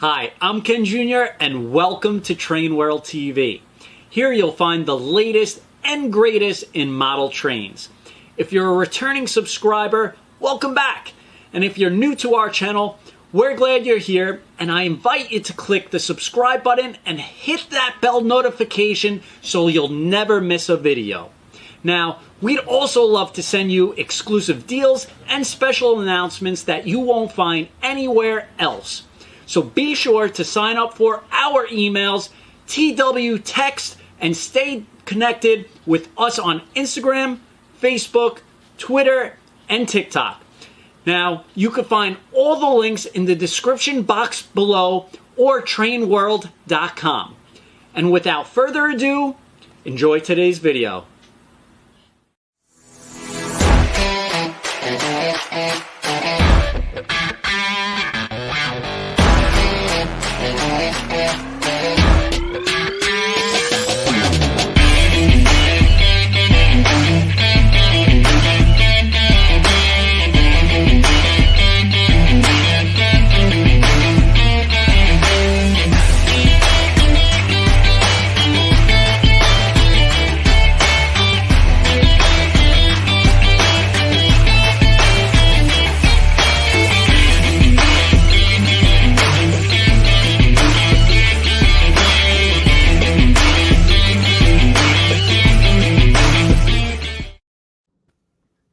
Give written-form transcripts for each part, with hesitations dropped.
Hi, I'm Ken Jr. and welcome to TrainWorldTV. Here you'll find the latest and greatest in model trains. If you're a returning subscriber, welcome back. And if you're new to our channel, we're glad you're here, and I invite you to click the subscribe button and hit that bell notification so you'll never miss a video. Now, we'd also love to send you exclusive deals and special announcements that you won't find anywhere else. So be sure to sign up for our emails, TW Text, and stay connected with us on Instagram, Facebook, Twitter, and TikTok. Now, you can find all the links in the description box below or TrainWorld.com. And without further ado, enjoy today's video.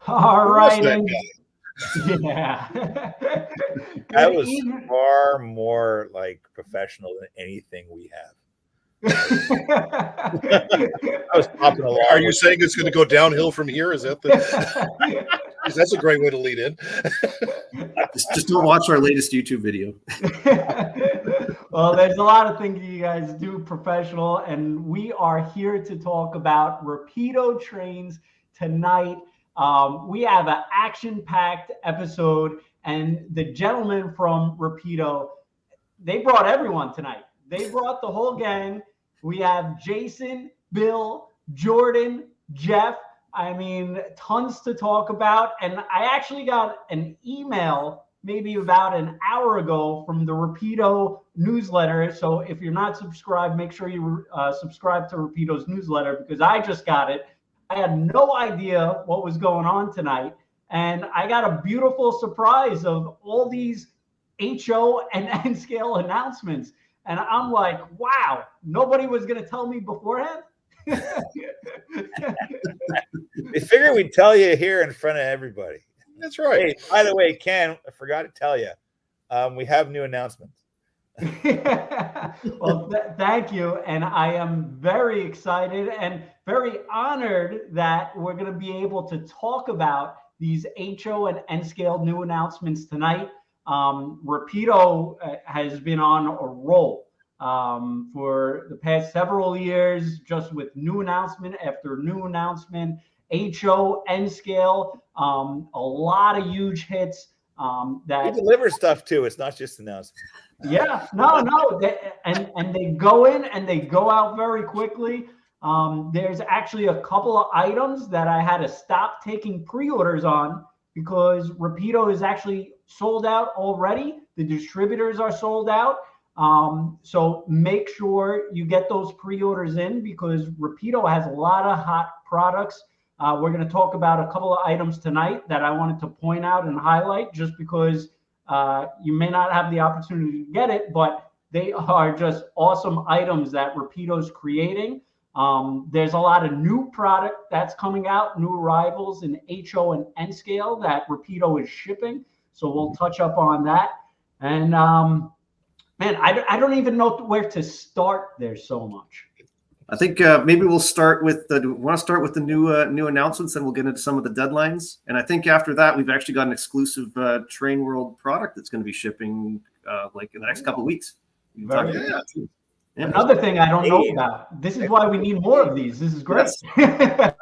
All right. Yeah. That was far more like professional than anything we have. I was popping along. Are you saying it's going to go downhill from here? Is that the? That's a great way to lead in. Just don't watch our latest YouTube video. Well, there's a lot of things you guys do professional, and we are here to talk about Rapido trains tonight. We have an action-packed episode, and the gentlemen from Rapido, they brought everyone tonight. They brought the whole gang. We have Jason, Bill, Jordan, Jeff. I mean, tons to talk about. And I actually got an email maybe about an hour ago from the Rapido newsletter. So if you're not subscribed, make sure you subscribe to Rapido's newsletter, because I just got it. I had no idea what was going on tonight, and I got a beautiful surprise of all these HO and N scale announcements, and I'm like, wow, nobody was going to tell me beforehand. They figured we'd tell you here in front of everybody. That's right. Hey, by the way, Ken, I forgot to tell you, we have new announcements. Well, thank you, and I am very excited and very honored that we're going to be able to talk about these HO and N scale new announcements tonight. Rapido has been on a roll for the past several years, just with new announcement after new announcement. HO, N scale, a lot of huge hits. That we deliver stuff too. It's not just announcements. Yeah, no, and they go in and they go out very quickly. There's actually a couple of items that I had to stop taking pre-orders on because Rapido is actually sold out already. The distributors are sold out. So make sure you get those pre-orders in, because Rapido has a lot of hot products. We're going to talk about a couple of items tonight that I wanted to point out and highlight, just because you may not have the opportunity to get it, but they are just awesome items that Rapido's creating. There's a lot of new product that's coming out, new arrivals in HO and N scale that Rapido is shipping. So we'll touch up on that. And man, I don't even know where to start. There's so much. I think maybe we'll start with the new announcements, and we'll get into some of the deadlines. And I think after that, we've actually got an exclusive Trainworld product that's going to be shipping like in the next couple of weeks. Yeah. Another thing I don't know about. This is why we need more of these. This is great. Yes.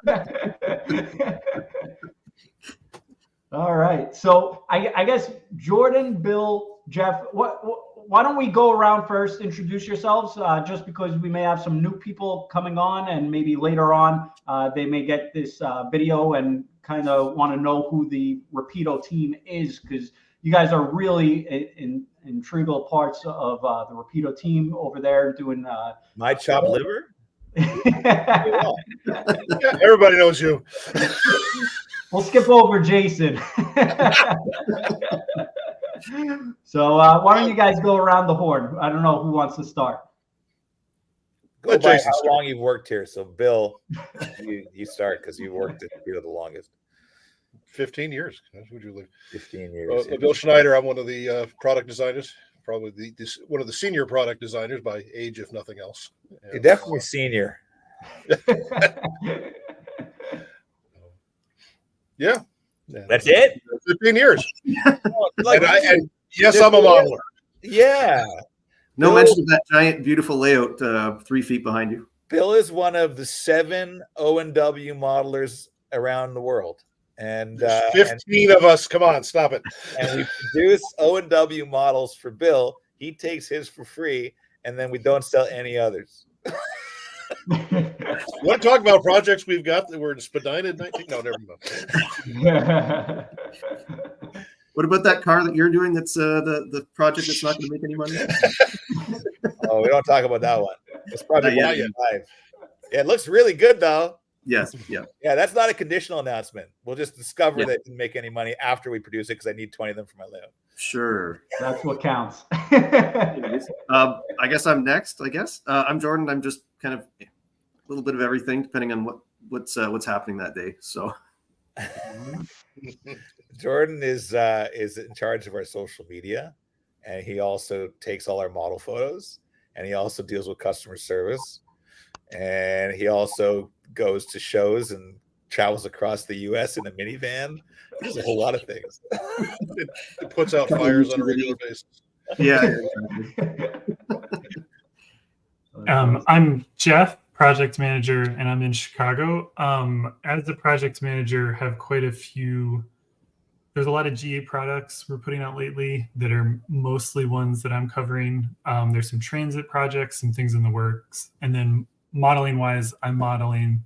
All right. So I guess Jordan, Bill, Jeff, why don't we go around first, introduce yourselves, just because we may have some new people coming on, and maybe later on they may get this video and kind of want to know who the Rapido team is, because you guys are really integral parts of the Rapido team over there doing. My chopped liver. Yeah, everybody knows you. We'll skip over Jason. So why don't you guys go around the horn? I don't know who wants to start. Go by how long you've worked here. So, Bill, you start because you worked at Rapido the longest. 15 years. Would you live? 15 years. Bill Schneider. I'm one of the product designers. Probably one of the senior product designers by age, if nothing else. You're definitely senior. Yeah. That's it? 15 years. Like, yes, I'm a modeler. Yeah. No mention of that giant, beautiful layout 3 feet behind you. Bill is one of the 7 O&W modelers around the world. And 15 of us. Come on, stop it. And we produce O&W models for Bill. He takes his for free, and then we don't sell any others. You want to talk about projects we've got that were in Spadina? No, never mind. What about that car that you're doing? That's the project that's not going to make any money. Oh, we don't talk about that one. It's probably Yeah, live. Yeah, it looks really good though. Yes. Yeah. Yeah, that's not a conditional announcement. We'll just discover that it didn't make any money after we produce it because I need 20 of them for my layout. Sure. That's what counts. I guess I'm next. I'm Jordan. I'm just kind of a little bit of everything, depending on what's happening that day. So. Jordan is in charge of our social media, and he also takes all our model photos, and he also deals with customer service, and he also goes to shows and travels across the U.S. in a minivan. There's a whole lot of things. It puts out fires on a regular basis. Yeah. I'm Jeff, project manager, and I'm in Chicago. As the project manager, have quite a few. There's a lot of GA products we're putting out lately that are mostly ones that I'm covering. There's some transit projects, some things in the works, and then modeling wise, I'm modeling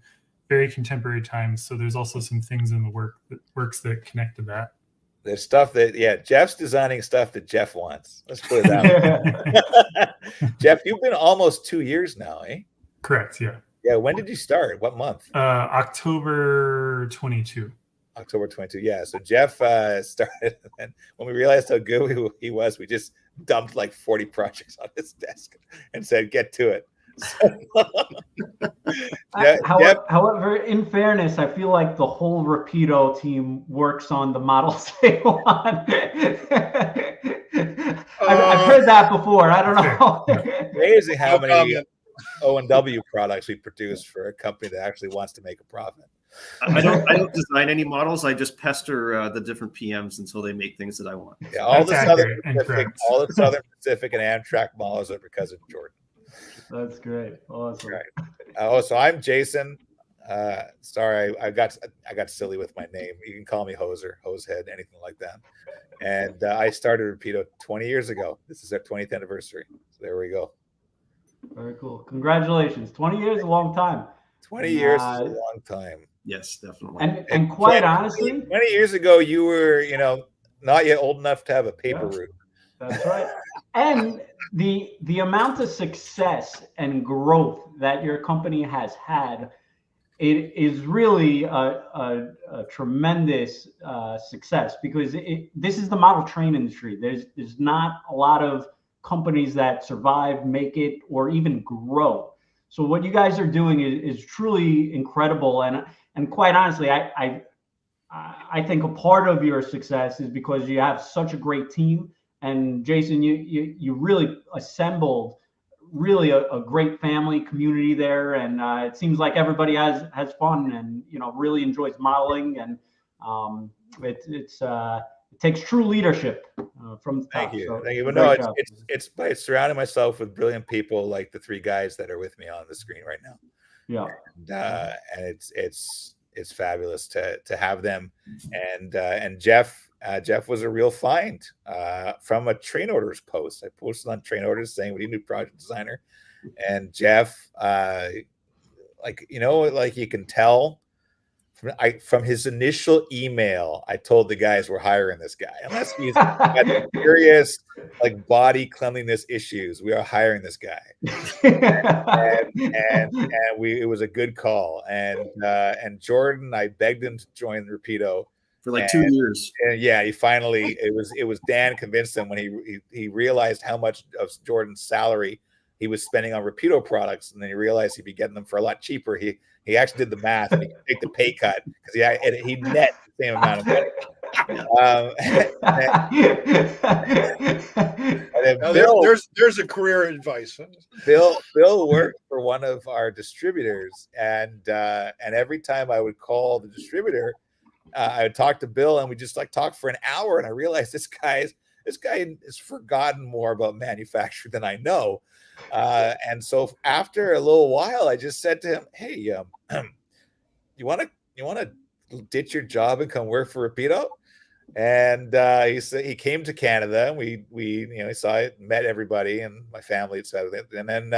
very contemporary times. So there's also some things in the works that connect to that. There's stuff that, Jeff's designing stuff that Jeff wants. Let's put it that way. Jeff, you've been almost 2 years now, eh? Correct. Yeah. Yeah. When did you start? What month? October 22. October 22. Yeah. So Jeff started, and when we realized how good he was, we just dumped like 40 projects on his desk and said, "Get to it." However, in fairness, I feel like the whole Rapido team works on the models they want. I've heard that before. I don't know. Amazing how many O&W products we produce for a company that actually wants to make a profit. I don't design any models. I just pester the different PMs until they make things that I want. Yeah, all the Southern Pacific and Amtrak models are because of Jordan. That's great. Awesome. Right. So I'm Jason. Sorry, I got silly with my name. You can call me Hoser, Hosehead, anything like that. And I started Rapido 20 years ago. This is our 20th anniversary. So there we go. Very cool. Congratulations. 20 years is a long time. 20 years is a long time. Yes, definitely. And quite honestly, 20 years ago, you were, not yet old enough to have a paper route. That's right. And the amount of success and growth that your company has had, it is really a tremendous success, because this is the model train industry. There's not a lot of companies that survive, make it, or even grow. So what you guys are doing is truly incredible. And quite honestly, I think a part of your success is because you have such a great team. And Jason, you really assembled really a great family community there, and it seems like everybody has fun and really enjoys modeling, and it takes true leadership from the top. Thank you. So Thank you. But no, it's by surrounding myself with brilliant people like the 3 guys that are with me on the screen right now. Yeah. And it's fabulous to have them. And Jeff was a real find from a Train Orders post. I posted on Train Orders saying, "We need a new project designer." And Jeff, you can tell from his initial email, I told the guys we're hiring this guy. Unless he's got serious like body cleanliness issues, we are hiring this guy. and it was a good call. And Jordan, I begged him to join Rapido for like 2 years. And yeah, he finally it was Dan convinced him when he realized how much of Jordan's salary he was spending on Rapido products, and then he realized he'd be getting them for a lot cheaper. He actually did the math and he could take the pay cut because he net the same amount of money. There's a career advice. Bill worked for one of our distributors, and every time I would call the distributor, I would talk to Bill, and we just like talk for an hour, and I realized this guy has forgotten more about manufacturing than I know. And so after a little while, I just said to him, "Hey, you want to ditch your job and come work for Rapido?" And he said he came to Canada, and we saw it, met everybody and my family, etc. And then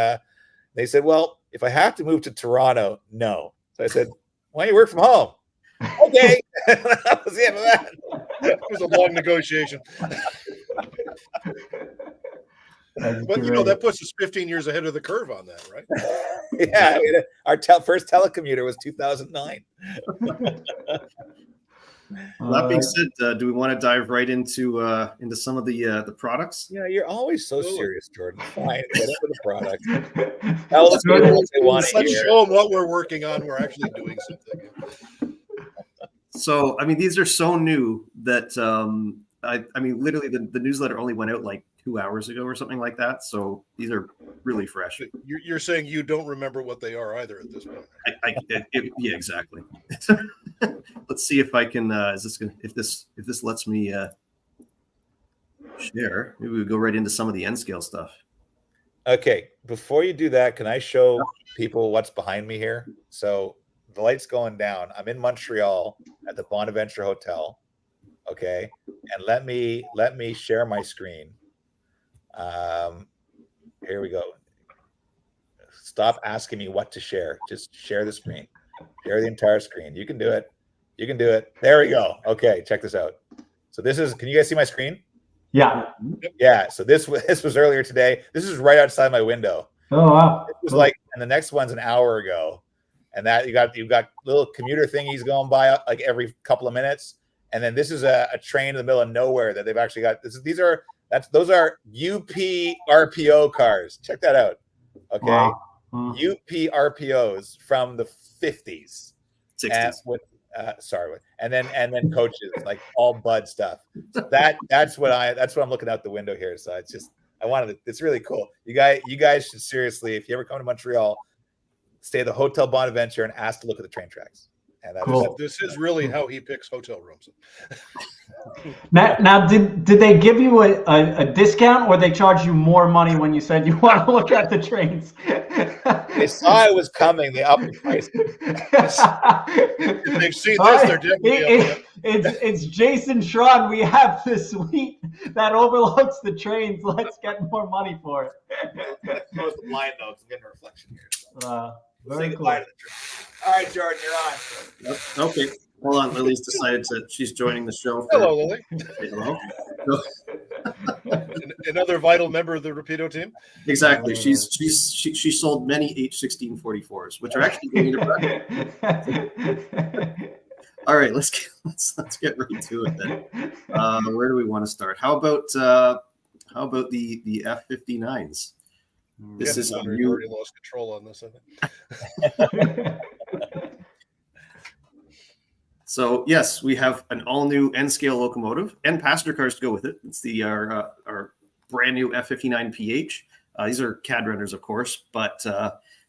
they said, "Well, if I have to move to Toronto, no." So I said, "Why don't you work from home?" Okay, that was the end of that. It was a long negotiation. But that puts us 15 years ahead of the curve on that, right? Yeah, our first telecommuter was 2009. That being said, do we want to dive right into some of the products? Yeah, you're always so serious, Jordan. Fine, get into the product. Tell the people what they want to hear. Let's show them what we're working on. We're actually doing something. So, I mean, these are so new that I mean, literally, the newsletter only went out like 2 hours ago or something like that. So these are really fresh. You're saying you don't remember what they are either at this point. Yeah, exactly. Let's see if I can. If this lets me share? Maybe we go right into some of the N scale stuff. Okay, before you do that, can I show people what's behind me here? So the light's going down. I'm in Montreal at the Bonaventure Hotel. Okay, and let me share my screen. Here we go. Stop asking me what to share. Just share the screen. Share the entire screen. You can do it. You can do it. There we go. Okay, check this out. So this is. Can you guys see my screen? Yeah. Yeah. So this was earlier today. This is right outside my window. Oh wow. It was like, and the next one's an hour ago, and that you've got little commuter thingies going by like every couple of minutes. And then this is a train in the middle of nowhere that they've actually got. Those are UP RPO cars. Check that out. Okay, wow. UP RPOs from the 50s, 60s. And then coaches like all Bud stuff. So that's what I'm looking out the window here. So it's really cool. You guys should seriously, if you ever come to Montreal, stay at the Hotel Bonaventure and ask to look at the train tracks. And cool. This is really how he picks hotel rooms. Now, did they give you a discount, or they charge you more money when you said you want to look at the trains? They saw it was coming. They upped the price. If they've seen this, they're definitely it's Jason Schron. We have this suite that overlooks the trains. Let's get more money for it. Close the blind though. I'm getting a reflection here. Very cool. All right, Jordan, you're on. Okay. Hold on. Lily's decided she's joining the show. Hello, Lily. Say hello. Another vital member of the Rapido team. Exactly. She sold many H1644s, which are actually going to All right, let's get right to it then. Where do we want to start? How about the F59s? This is you already lost control on this, I think. So yes, we have an all-new N-scale locomotive and passenger cars to go with it. It's our brand new F59 PH. These are CAD renders, of course, but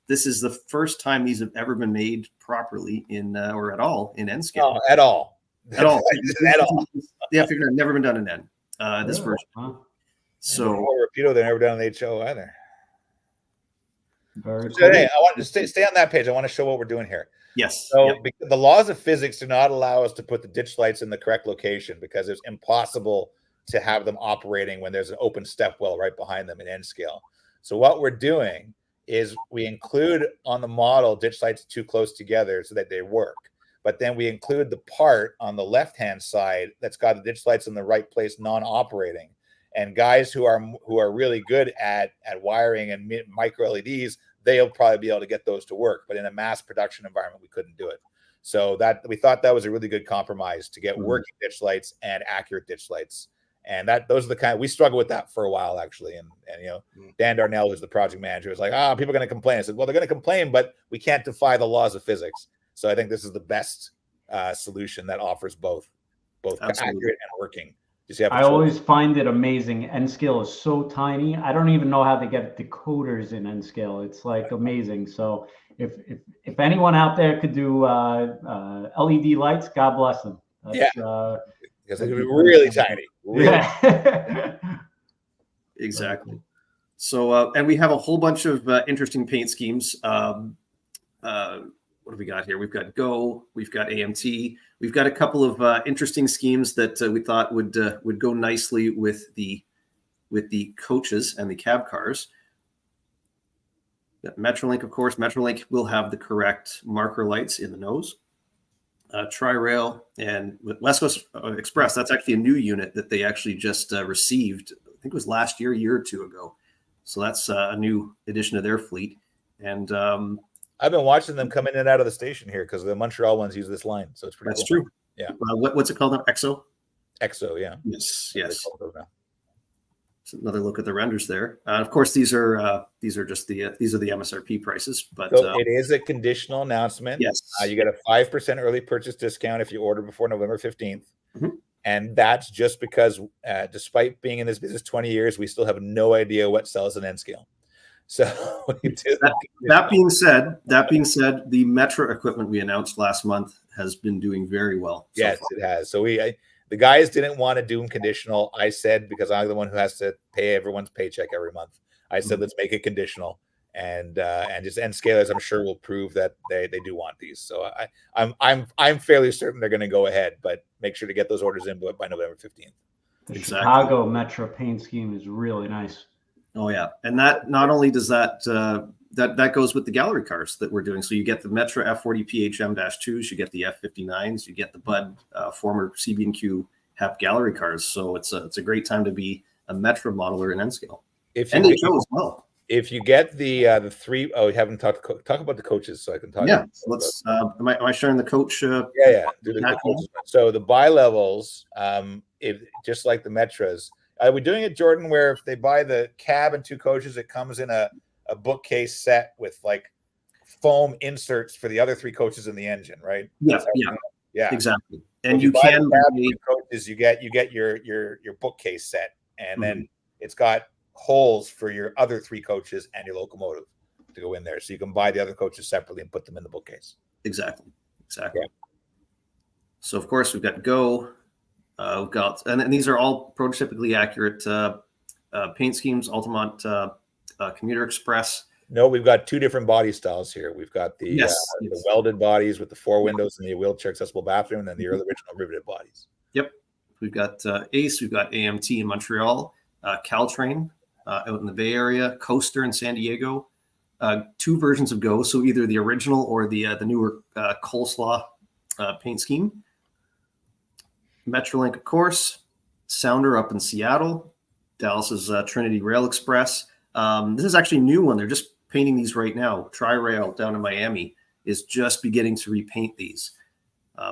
this is the first time these have ever been made properly or at all in N-scale. Oh, at all. At all. At all. The F59 never been done in N. This version. Huh? So Rapido, they've never done an HO either. Very So, cool. hey, I want to stay on that page. I want to show what we're doing here. Yes. So Yep. because the laws of physics do not allow us to put the ditch lights in the correct location because it's impossible to have them operating when there's an open step well right behind them in N scale. So what we're doing is we include on the model ditch lights too close together so that they work. but then we include the part on the left-hand side that's got the ditch lights in the right place, non-operating. And guys who are really good at wiring and micro LEDs, they'll probably be able to get those to work. But in a mass production environment, we couldn't do it. So that we thought that was a really good compromise to get working ditch lights and accurate ditch lights. And those are the kind we struggled with that for a while, actually. And you know, Dan Darnell, who's the project manager, was like, people are going to complain. I said, well, they're going to complain, but we can't defy the laws of physics. So I think this is the best solution that offers both accurate and working. I always find it amazing. N-Scale is so tiny. I don't even know how to get decoders in N-Scale. It's like amazing. So if anyone out there could do LED lights, God bless them. That's, because it could be really tiny. Exactly. So and we have a whole bunch of interesting paint schemes. What do we got here? We've got Go, we've got AMT, we've got a couple of interesting schemes that we thought would go nicely with the coaches and the cab cars. Got Metrolink, of course. Metrolink will have the correct marker lights in the nose. Tri-Rail and West Coast Express. That's actually a new unit that they actually just received. I think it was last year, a year or two ago. So that's a new addition to their fleet. And I've been watching them come in and out of the station here because the Montreal ones use this line, so it's pretty. That's cool. true. Yeah. What's it called now? EXO. EXO, yeah. Yes. So another look at the renders there. Of course, these are just the MSRP prices, but so it is a conditional announcement. Yes. You get a 5% early purchase discount if you order before November 15th, and that's just because, despite being in this business 20 years, we still have no idea what sells an N-Scale. So that being said, the Metro equipment we announced last month has been doing very well. Yes, it has. So the guys didn't want to do them conditional. I said, because I'm the one who has to pay everyone's paycheck every month, I said, let's make it conditional. And just N-Scalers, I'm sure will prove that they do want these. So I'm fairly certain they're going to go ahead, but make sure to get those orders in by November 15th. The Chicago Metro paint scheme is really nice. Oh yeah, and that not only does that goes with the gallery cars that we're doing. So you get the Metro F40 PHM-2s, you get the F59s, you get the Bud former CB&Q HEP gallery cars. So it's a great time to be a Metro modeler in N-Scale. And they show as well. If you get the three, we haven't talk about the coaches, so I can talk. Yeah, let's. Am I sharing the coach? Yeah. Do the coaches. So the Bilevels, just like the Metros. Are we doing it, Jordan, where if they buy the cab and two coaches, it comes in a bookcase set with like foam inserts for the other three coaches in the engine, right? Yeah, exactly. And you can buy coaches, you get your bookcase set, and then it's got holes for your other three coaches and your locomotive to go in there, so you can buy the other coaches separately and put them in the bookcase. Exactly. Yeah. So of course we've got Go. We've got, and these are all prototypically accurate paint schemes. Altamont Commuter Express. No, we've got two different body styles here. We've got the welded bodies with the 4 windows and the wheelchair accessible bathroom, and then the original riveted bodies. Yep. We've got Ace. We've got AMT in Montreal, Caltrain out in the Bay Area, Coaster in San Diego. 2 versions of Go, so either the original or the newer Coleslaw paint scheme. Metrolink, of course, Sounder up in Seattle, Dallas's Trinity Rail Express. This is actually a new one. They're just painting these right now. Tri-Rail down in Miami is just beginning to repaint these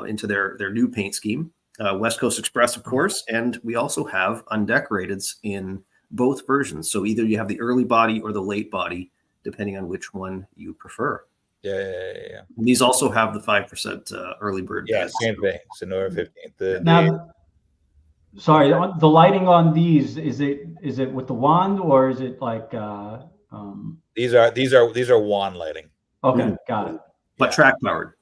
into their new paint scheme. West Coast Express, of course, and we also have undecorateds in both versions. So either you have the early body or the late body, depending on which one you prefer. Yeah. And these also have the 5% early bird. Yeah, same thing. So November 15th. Sorry, the lighting on these, is it with the wand, or is it like these are wand lighting. Okay, got it. But track powered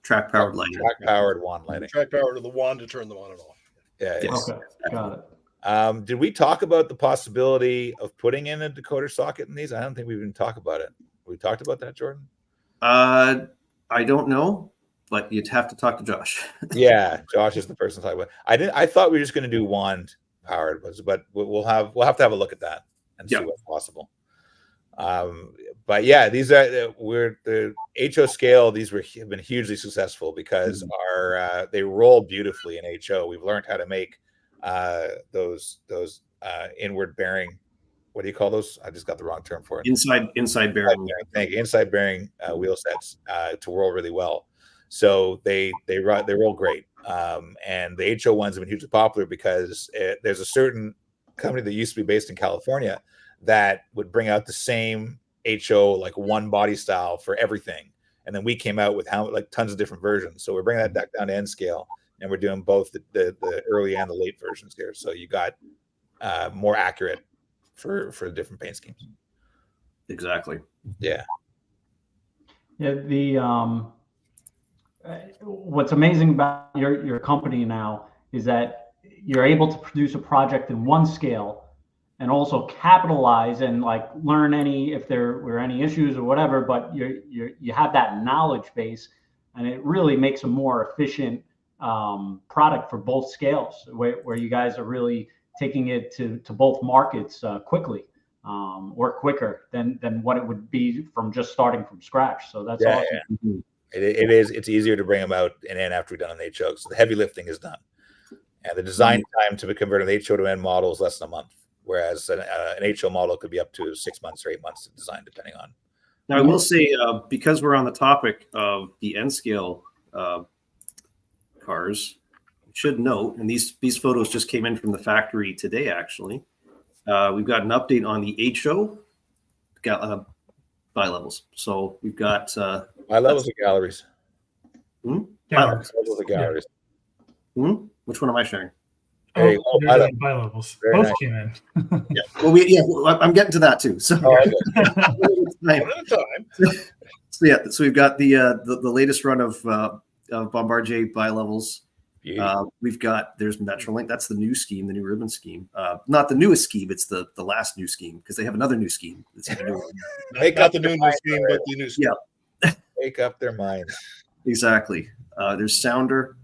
lighting. Track powered wand lighting. Track powered to the wand to turn them on and off. Yeah. Yes. Okay, got it. Did we talk about the possibility of putting in a decoder socket in these? I don't think we even talked about it. We talked about that, Jordan? I don't know, but you'd have to talk to Josh. Yeah, Josh is the person to talk about. I thought we were just going to do wand powered, but we'll have to have a look at that and see what's possible. But yeah, these are the HO scale. These have been hugely successful because they roll beautifully in HO. We've learned how to make those inward bearing. What do you call those? I just got the wrong term for it. Inside bearing. Thank you. Inside bearing wheel sets to roll really well. So they roll great. And the HO ones have been hugely popular because there's a certain company that used to be based in California that would bring out the same HO, like one body style for everything. And then we came out with tons of different versions. So we're bringing that back down to N scale, and we're doing both the early and the late versions here. So you got more accurate for different paint schemes. Exactly. Yeah. Yeah. What's amazing about your company now is that you're able to produce a project in one scale and also capitalize and like learn if there were any issues or whatever, but you have that knowledge base, and it really makes a more efficient product for both scales, where you guys are really taking it to both markets quickly, or quicker than what it would be from just starting from scratch. So that's awesome. Yeah. It's easier to bring them out and in after we've done an HO. So the heavy lifting is done, and the design time to convert an HO to N model is less than a month, whereas an HO model could be up to 6 months or 8 months to design, depending on. Now I will say, because we're on the topic of the N scale cars, should note, and these photos just came in from the factory today. Actually, we've got an update on the HO bilevels. So we've got bilevels or galleries. Bilevels. Or galleries. Yeah. Which one am I sharing? Bilevels. Both nice. came in. Yeah. Well, I'm getting to that too. So, so we've got the latest run of Bombardier bilevels. We've got there's Metrolink. That's the new scheme, the new ribbon scheme. Not the newest scheme. It's the last new scheme, because they have another new scheme. It's even newer. Not the new scheme, but the new scheme. Yeah. Make up their minds. Exactly. There's Sounder.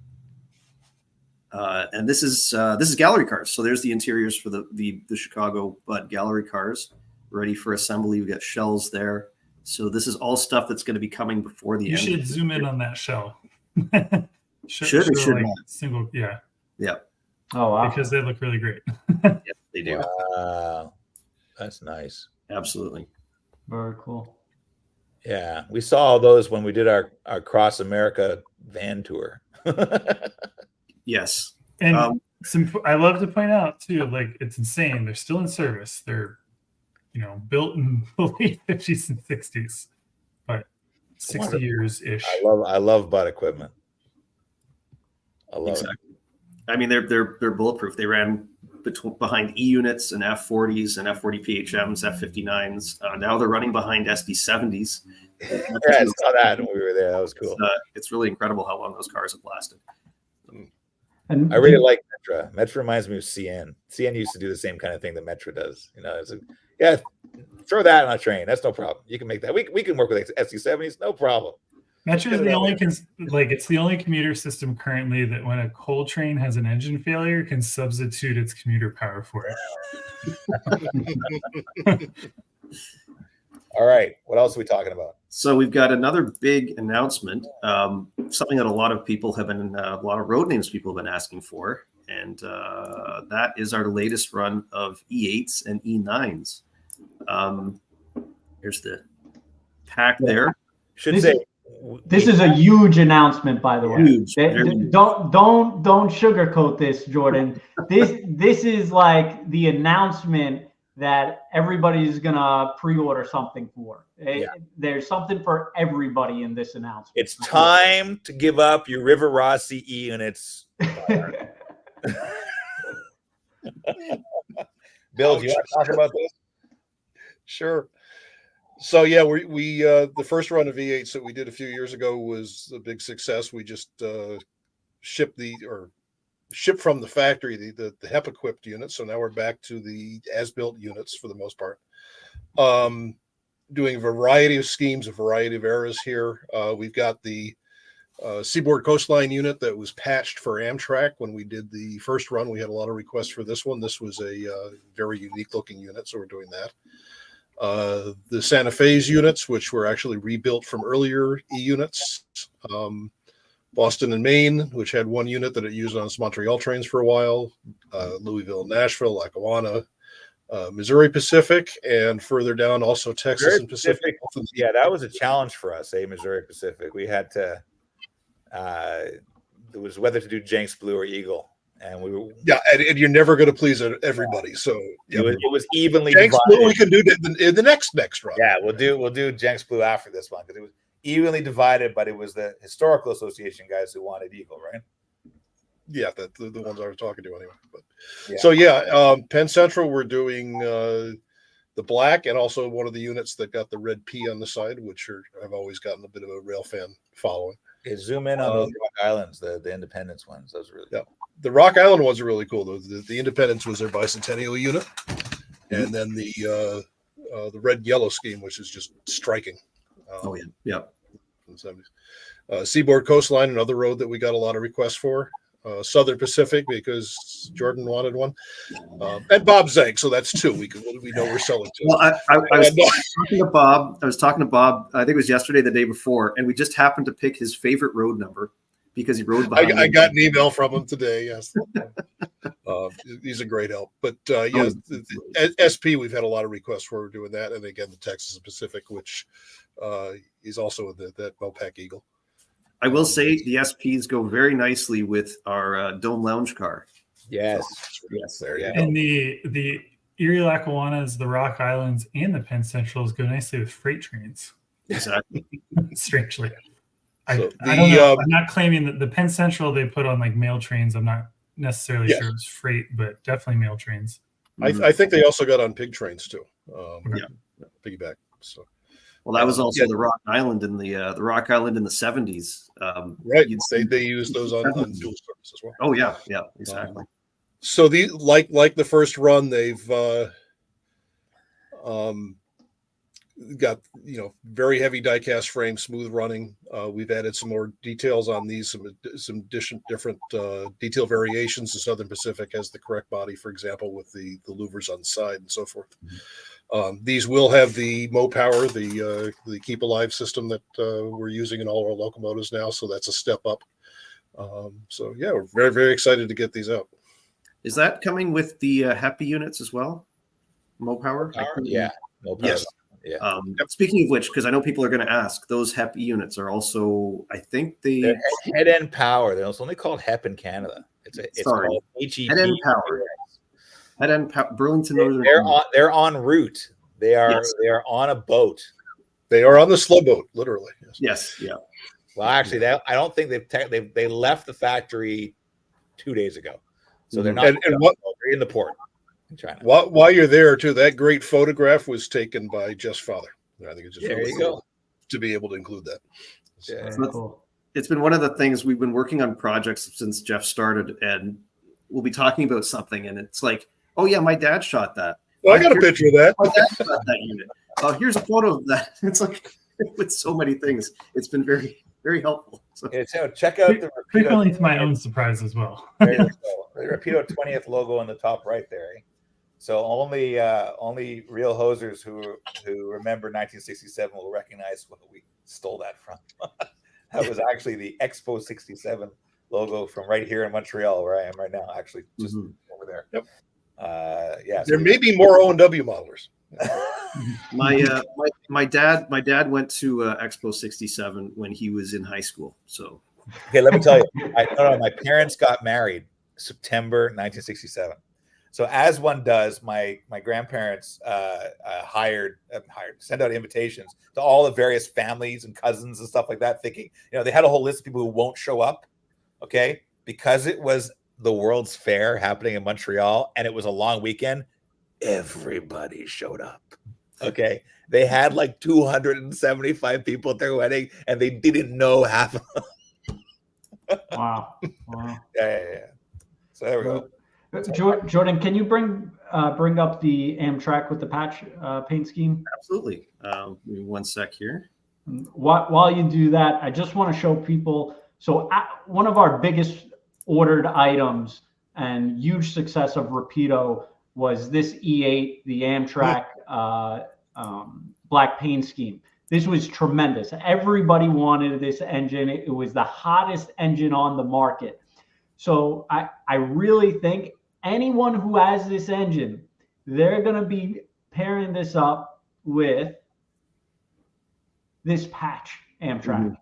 And this is gallery cars. So there's the interiors for the Chicago Bud gallery cars ready for assembly. We've got shells there. So this is all stuff that's going to be coming before the end. You should zoom in on that shell. Should or should like not? Single, yeah. Yeah. Oh, wow. Because they look really great. Yes, they do. Wow. That's nice. Absolutely. Very cool. Yeah. We saw all those when we did our Cross America van tour. Yes. And I love to point out too, like, it's insane. They're still in service. They're, built in the late 50s and 60s, but 60 years ish. I love butt equipment. I love it. I mean, they're bulletproof. They ran behind E units and F40s and F40 PHMs, F59s. Now they're running behind SD70s. Yeah, I saw that when we were there. That was cool. It's really incredible how long those cars have lasted. And I really like Metra. Metra reminds me of CN. CN used to do the same kind of thing that Metra does. Throw that on a train. That's no problem. You can make that. We can work with SD70s, no problem. Metra is the only it's the only commuter system currently that when a coal train has an engine failure can substitute its commuter power for it. All right. What else are we talking about? So we've got another big announcement, something that a lot of road names people have been asking for, and that is our latest run of E8s and E9s. Here's the pack there. This is a huge announcement, by the way. Huge. Don't sugarcoat this, Jordan. This is like the announcement that everybody's gonna pre-order something for. There's something for everybody in this announcement. It's time to give up your River Rossi E units. Bill, do you want to talk about this? Sure. So yeah, we the first run of V8s that we did a few years ago was a big success. We just shipped from the factory the HEP equipped units. So now we're back to the as built units for the most part. Doing a variety of schemes, a variety of eras here. We've got the Seaboard Coastline unit that was patched for Amtrak. When we did the first run, we had a lot of requests for this one. This was a very unique looking unit, so we're doing that. The Santa Fe's units, which were actually rebuilt from earlier E units. Boston and Maine, which had one unit that it used on its Montreal trains for a while. Louisville, Nashville, Lackawanna, Missouri Pacific, and further down also Texas Missouri and Pacific. Yeah, that was a challenge for us, Missouri Pacific. We had to, it was whether to do Jenks Blue or Eagle. And we were, and you're never going to please everybody. So it was evenly Jenks divided. Blue we can do in the next run. Yeah, we'll do Jenks Blue after this one because it was evenly divided, but it was the historical association guys who wanted Eagle, right? Yeah, the ones I was talking to anyway. But yeah. So Penn Central we're doing the black and also one of the units that got the red P on the side, which I've always gotten a bit of a rail fan following. Yeah, zoom in on those Rock Islands, the Independence ones. Those are really cool. The Rock Island ones are really cool. The Independence was their bicentennial unit, and then the red and yellow scheme, which is just striking. In the 70s. Seaboard Coastline, another road that we got a lot of requests for. Southern Pacific because Jordan wanted one, and Bob Zank. So that's two. We know we're selling two. Well, I was talking to Bob. I was talking to Bob. I think it was yesterday, the day before, and we just happened to pick his favorite road number because he rode behind. I got an email from him today. Yes, he's a great help. But SP, we've had a lot of requests for doing that, and again the Texas Pacific, which is also that Mopac Eagle. I will say the SPs go very nicely with our Dome Lounge car. Yes, there you go. And the Erie Lackawannas, the Rock Islands, and the Penn Centrals go nicely with freight trains. Exactly. Strangely. So I don't know. I'm not claiming that the Penn Central they put on like mail trains. I'm not necessarily sure it's freight, but definitely mail trains. I think they also got on pig trains too. Piggyback. So. Well, that was also the Rock Island in the Rock Island in the 70s. Right. They used those on dual service as well. Oh yeah, exactly. So like the first run, they've got very heavy die-cast frame, smooth running. We've added some more details on these, some different detail variations. The Southern Pacific has the correct body, for example, with the louvers on the side and so forth. These will have the Mopower, the Keep Alive system that we're using in all our locomotives now, so that's a step up. So yeah, we're very, very excited to get these out. Is that coming with the Happy units as well? Mopower? Yeah. Mopower. Yes. Yeah. Speaking of which, because I know people are going to ask, those HEP units are also, I think they're head end power. They're only called HEP in Canada. It's called HEP. Head end power. Head end power. Burlington Northern. They're en route. They are on a boat. They are on the slow boat, literally. Yes. Yeah. Well, actually, I don't think they left the factory 2 days ago, so they're not. They're in the port. China. While you're there too, that great photograph was taken by Jeff's father. I think it's just there you go to be able to include that. Yeah. So cool. It's been one of the things we've been working on projects since Jeff started, and we'll be talking about something, and it's like, oh yeah, my dad shot that. Well, I got a picture of that. My dad shot that unit. Oh, here's a photo of that. It's like with so many things, it's been very, very helpful. So check out the frequently to my own surprise as well. There you go. The Rapido 20th logo on the top right there. So only real hosers who remember 1967 will recognize what we stole that from. That was actually the Expo 67 logo from right here in Montreal, where I am right now, actually just over there. Yep. Yeah. There may be more O&W modelers. My dad went to Expo 67 when he was in high school. So okay, let me tell you, my parents got married September 1967. So as one does, my grandparents send out invitations to all the various families and cousins and stuff like that, thinking, they had a whole list of people who won't show up, okay? Because it was the World's Fair happening in Montreal and it was a long weekend, everybody showed up, okay? They had like 275 people at their wedding and they didn't know half of them. Wow. Yeah. So there we go. Jordan, can you bring up the Amtrak with the patch paint scheme? Absolutely. Give me 1 sec here. While you do that, I just want to show people. So one of our biggest ordered items and huge success of Rapido was this E8, the Amtrak black paint scheme. This was tremendous. Everybody wanted this engine. It was the hottest engine on the market. So I really think anyone who has this engine, they're going to be pairing this up with this patch Amtrak.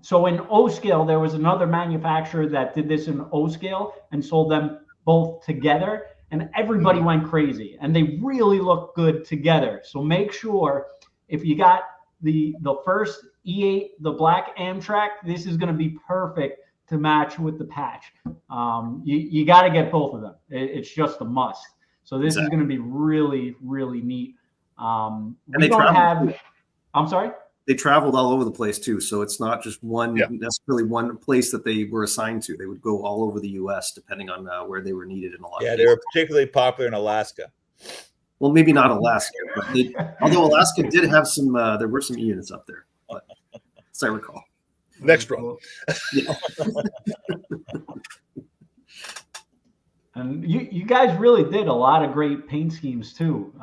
So in O scale, there was another manufacturer that did this in O scale and sold them both together, and everybody went crazy, and they really look good together. So make sure if you got the first E8, the black Amtrak, this is going to be perfect to match with the patch. You got to get both of them. It's just a must. So this is going to be really, really neat. We don't have. I'm sorry. They traveled all over the place too, so it's not just one necessarily one place that they were assigned to. They would go all over the U.S. depending on where they were needed in a lot. Yeah, of they were particularly popular in Alaska. Well, maybe not Alaska, but although Alaska did have some, there were some E units up there, but, as I recall. Next one. And you guys really did a lot of great paint schemes too.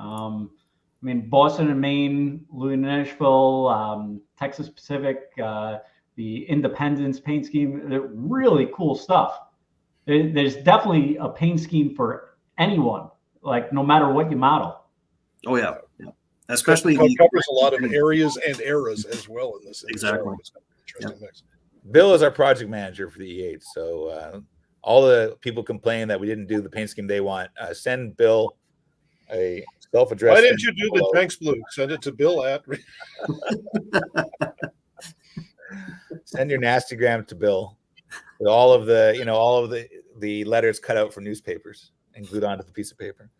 I mean, Boston and Maine, Louis Nashville, Texas Pacific, the Independence paint scheme, they're really cool stuff. There's definitely a paint scheme for anyone, like no matter what you model. Oh, yeah. Especially it covers a lot of areas and eras as well in this. Exactly. Mix. Bill is our project manager for the E8. So all the people complain that we didn't do the paint scheme they want. Send Bill a self-addressed. Why didn't you do the tanks blue? Send it to Bill at. Send your nastygram to Bill with all of the letters cut out for newspapers and glued onto the piece of paper.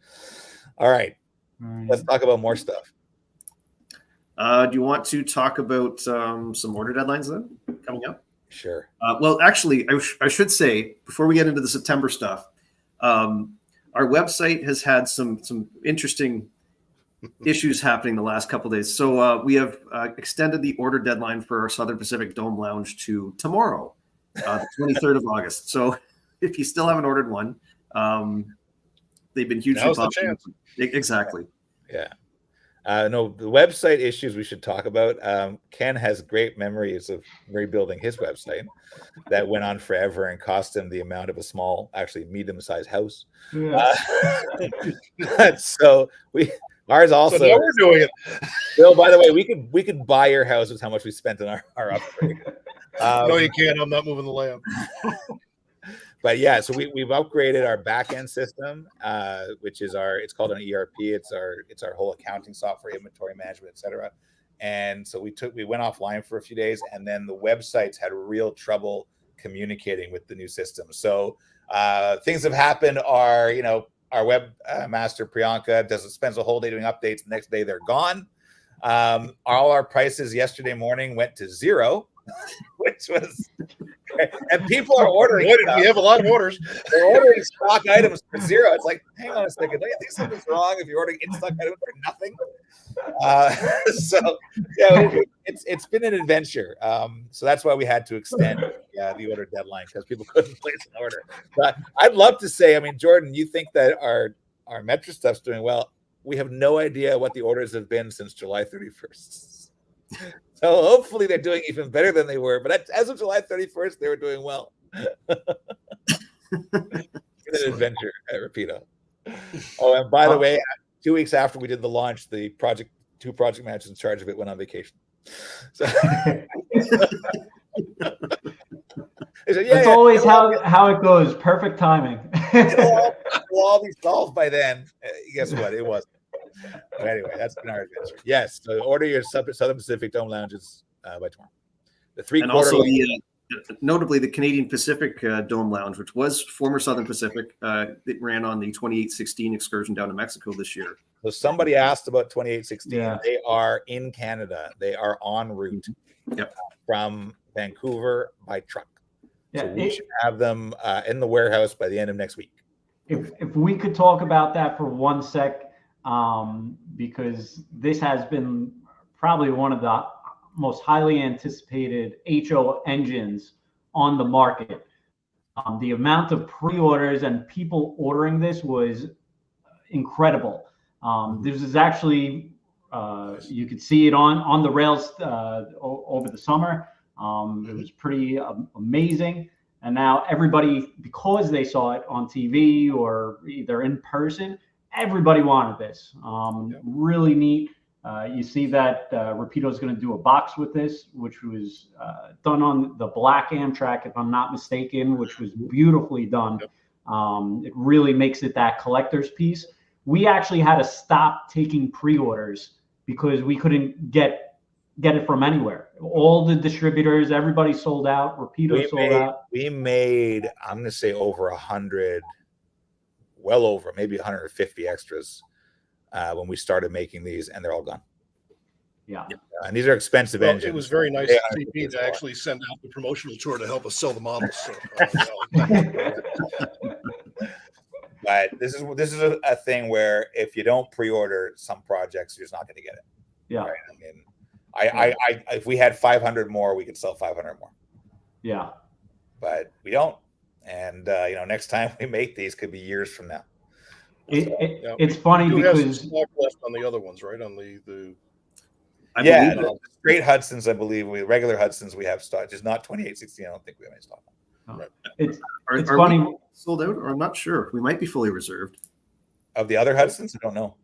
All right, let's talk about more stuff. Do you want to talk about some order deadlines then coming up? Sure. Well, actually, I should say before we get into the September stuff, our website has had some interesting issues happening the last couple of days. So we have extended the order deadline for our Southern Pacific Dome Lounge to tomorrow, the 23rd of August. So if you still haven't ordered one, they've been hugely Now's the popular. chance. Exactly. Yeah. No, the website issues we should talk about. Ken has great memories of rebuilding his website that went on forever and cost him the amount of a small, actually medium-sized house. Yeah. So ours also. So now we're doing it. Bill, by the way, we could buy your house with how much we spent on our upgrade. No, you can't. I'm not moving the lamp. But yeah, so we've upgraded our back end system, which is it's called an ERP. It's our whole accounting software, inventory management, etc. And so we went offline for a few days, and then the websites had real trouble communicating with the new system. So things have happened. Our web master Bianco spends a whole day doing updates. The next day they're gone. All our prices yesterday morning went to zero, which was. And people are ordering. We have a lot of orders. They're ordering stock items for zero. It's like, hang on a second. Don't you think something's wrong if you're ordering in-stock items for nothing? So yeah, it's been an adventure. So that's why we had to extend the order deadline, because people couldn't place an order. But I'd love to say, I mean, Jordan, you think that our Metro stuff's doing well. We have no idea what the orders have been since July 31st. So hopefully they're doing even better than they were. But as of July 31st, they were doing well. It's an adventure at Rapido. Oh, and by the way, 2 weeks after we did the launch, the two project managers in charge of it went on vacation. So it's always how it goes. Perfect timing. it'll all be solved by then. Guess what? It wasn't. But anyway, that's been our adventure. Yes, so order your Southern Pacific Dome Lounges by tomorrow. The and also notably the Canadian Pacific Dome Lounge, which was former Southern Pacific, it ran on the 2816 excursion down to Mexico this year. So somebody asked about 2816. Yeah. They are in Canada. They are en route from Vancouver by truck. Yeah, so we should have them in the warehouse by the end of next week. If we could talk about that for 1 sec. Because this has been probably one of the most highly anticipated HO engines on the market. The amount of pre-orders and people ordering this was incredible. This is actually You could see it on the rails over the summer. It was pretty amazing. And now everybody, because they saw it on TV or either in person, everybody wanted this. Really neat. You see that Rapido is going to do a box with this, which was done on the black Amtrak, if I'm not mistaken, which was beautifully done. It really makes it that collector's piece. We actually had to stop taking pre-orders because we couldn't get it from anywhere. All the distributors, everybody sold out. Rapido sold out. We made, I'm going to say over 100, well over, maybe 150 extras when we started making these, and they're all gone. Yeah. And these are expensive engines. It was very nice of TP to actually send out the promotional tour to help us sell the models. So, But this is a thing where if you don't pre-order some projects, you're just not going to get it. Yeah. Right? I mean, I if we had 500 more, we could sell 500 more. Yeah. But we don't. And next time we make these could be years from now. It's funny because have some stock left on the other ones, right? On the straight Hudsons, I believe. Regular Hudsons we have stock, just not 2816. I don't think we have any stock. Right. It's are funny. We sold out, or I'm not sure. We might be fully reserved. Of the other Hudsons, I don't know.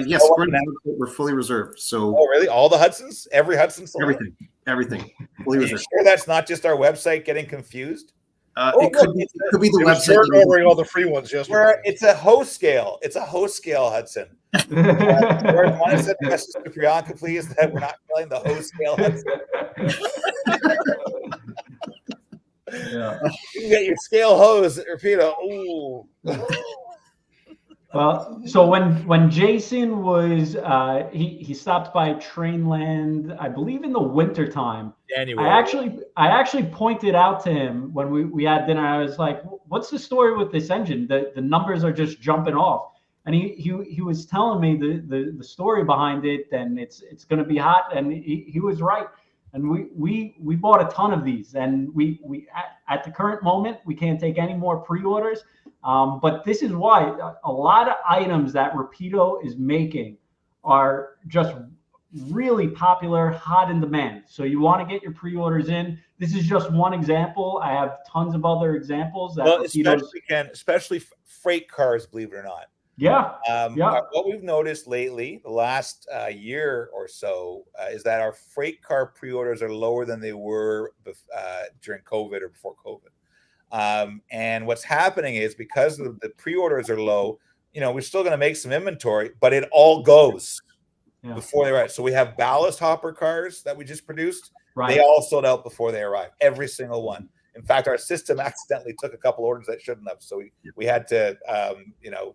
Yes, we're fully reserved. So, oh, really? All the Hudsons? Every Hudson sold? Everything. Fully reserved. Sure that's not just our website getting confused? It could be the website. Ordering all the free ones yesterday. It's a host scale. It's a host scale Hudson. Want to send messages to Bianco, please, that we're not selling the host scale Hudson. Yeah. You can get your scale hose at Rapido. Ooh. Well, so when Jason was he stopped by Trainland, I believe in the winter time. January. I actually pointed out to him when we had dinner. I was like, "What's the story with this engine? The numbers are just jumping off." And he was telling me the story behind it, and it's going to be hot, and he was right. And we bought a ton of these, and we at the current moment we can't take any more pre-orders. But this is why a lot of items that Rapido is making are just really popular, hot in demand. So you want to get your pre-orders in. This is just one example. I have tons of other examples. Especially freight cars, believe it or not. Yeah. What we've noticed lately, the last year or so, is that our freight car pre-orders are lower than they were during COVID or before COVID. And what's happening is because the pre-orders are low, we're still going to make some inventory, but it all goes before they arrive. So we have ballast hopper cars that we just produced. Right. They all sold out before they arrived, every single one. In fact, our system accidentally took a couple orders that shouldn't have. So we had to,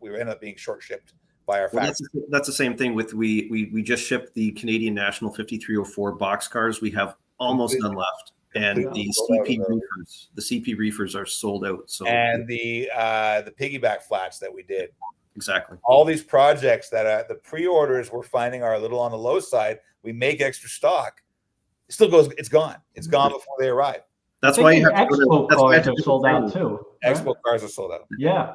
we ended up being short shipped by our factory. That's the same thing with, we just shipped the Canadian National 5304 box cars. We have almost none left. And the CP reefers are sold out. So, and the piggyback flats that we did. Exactly. All these projects that the pre-orders we're finding are a little on the low side. We make extra stock. It still goes. It's gone. It's gone before they arrive. That's why you have Expo cars are sold out too. Expo cars are sold out. Yeah.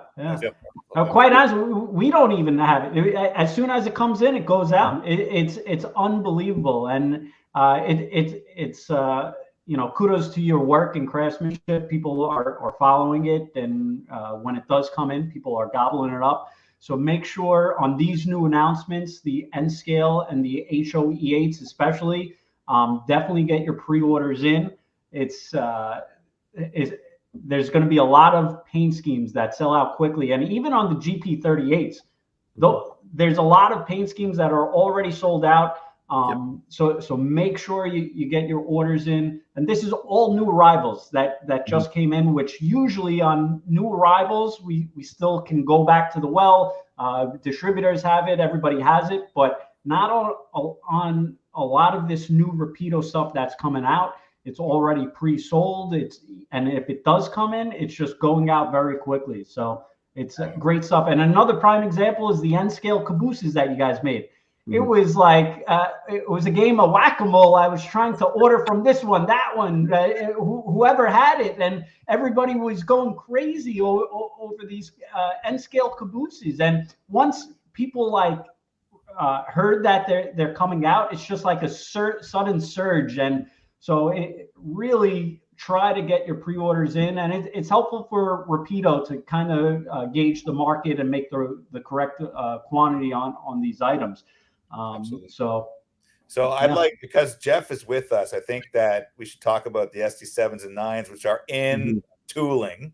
Quite honestly, we don't even have it. As soon as it comes in, it goes out. It's unbelievable, and it's kudos to your work and craftsmanship. People are following it, and when it does come in, people are gobbling it up. So make sure on these new announcements, the N scale and the HOE8s especially, definitely get your pre-orders in. There's going to be a lot of paint schemes that sell out quickly, and even on the GP38s, there's a lot of paint schemes that are already sold out. So make sure you get your orders in, and this is all new arrivals that just came in, which usually on new arrivals we still can go back to the well. Distributors have it, everybody has it, but not on a lot of this new Rapido stuff that's coming out. It's already pre-sold. And if it does come in, it's just going out very quickly. So it's great stuff. And another prime example is the N-scale cabooses that you guys made. It was like it was a game of whack-a-mole. I was trying to order from this one, that one, whoever had it, and everybody was going crazy over these N-scale cabooses. And once people heard that they're coming out, it's just like a sudden surge, and so really try to get your pre-orders in, and it's helpful for Rapido to kind of gauge the market and make the correct quantity on these items. So I'd like, because Jeff is with us, I think that we should talk about the SD7s and 9s, which are in tooling.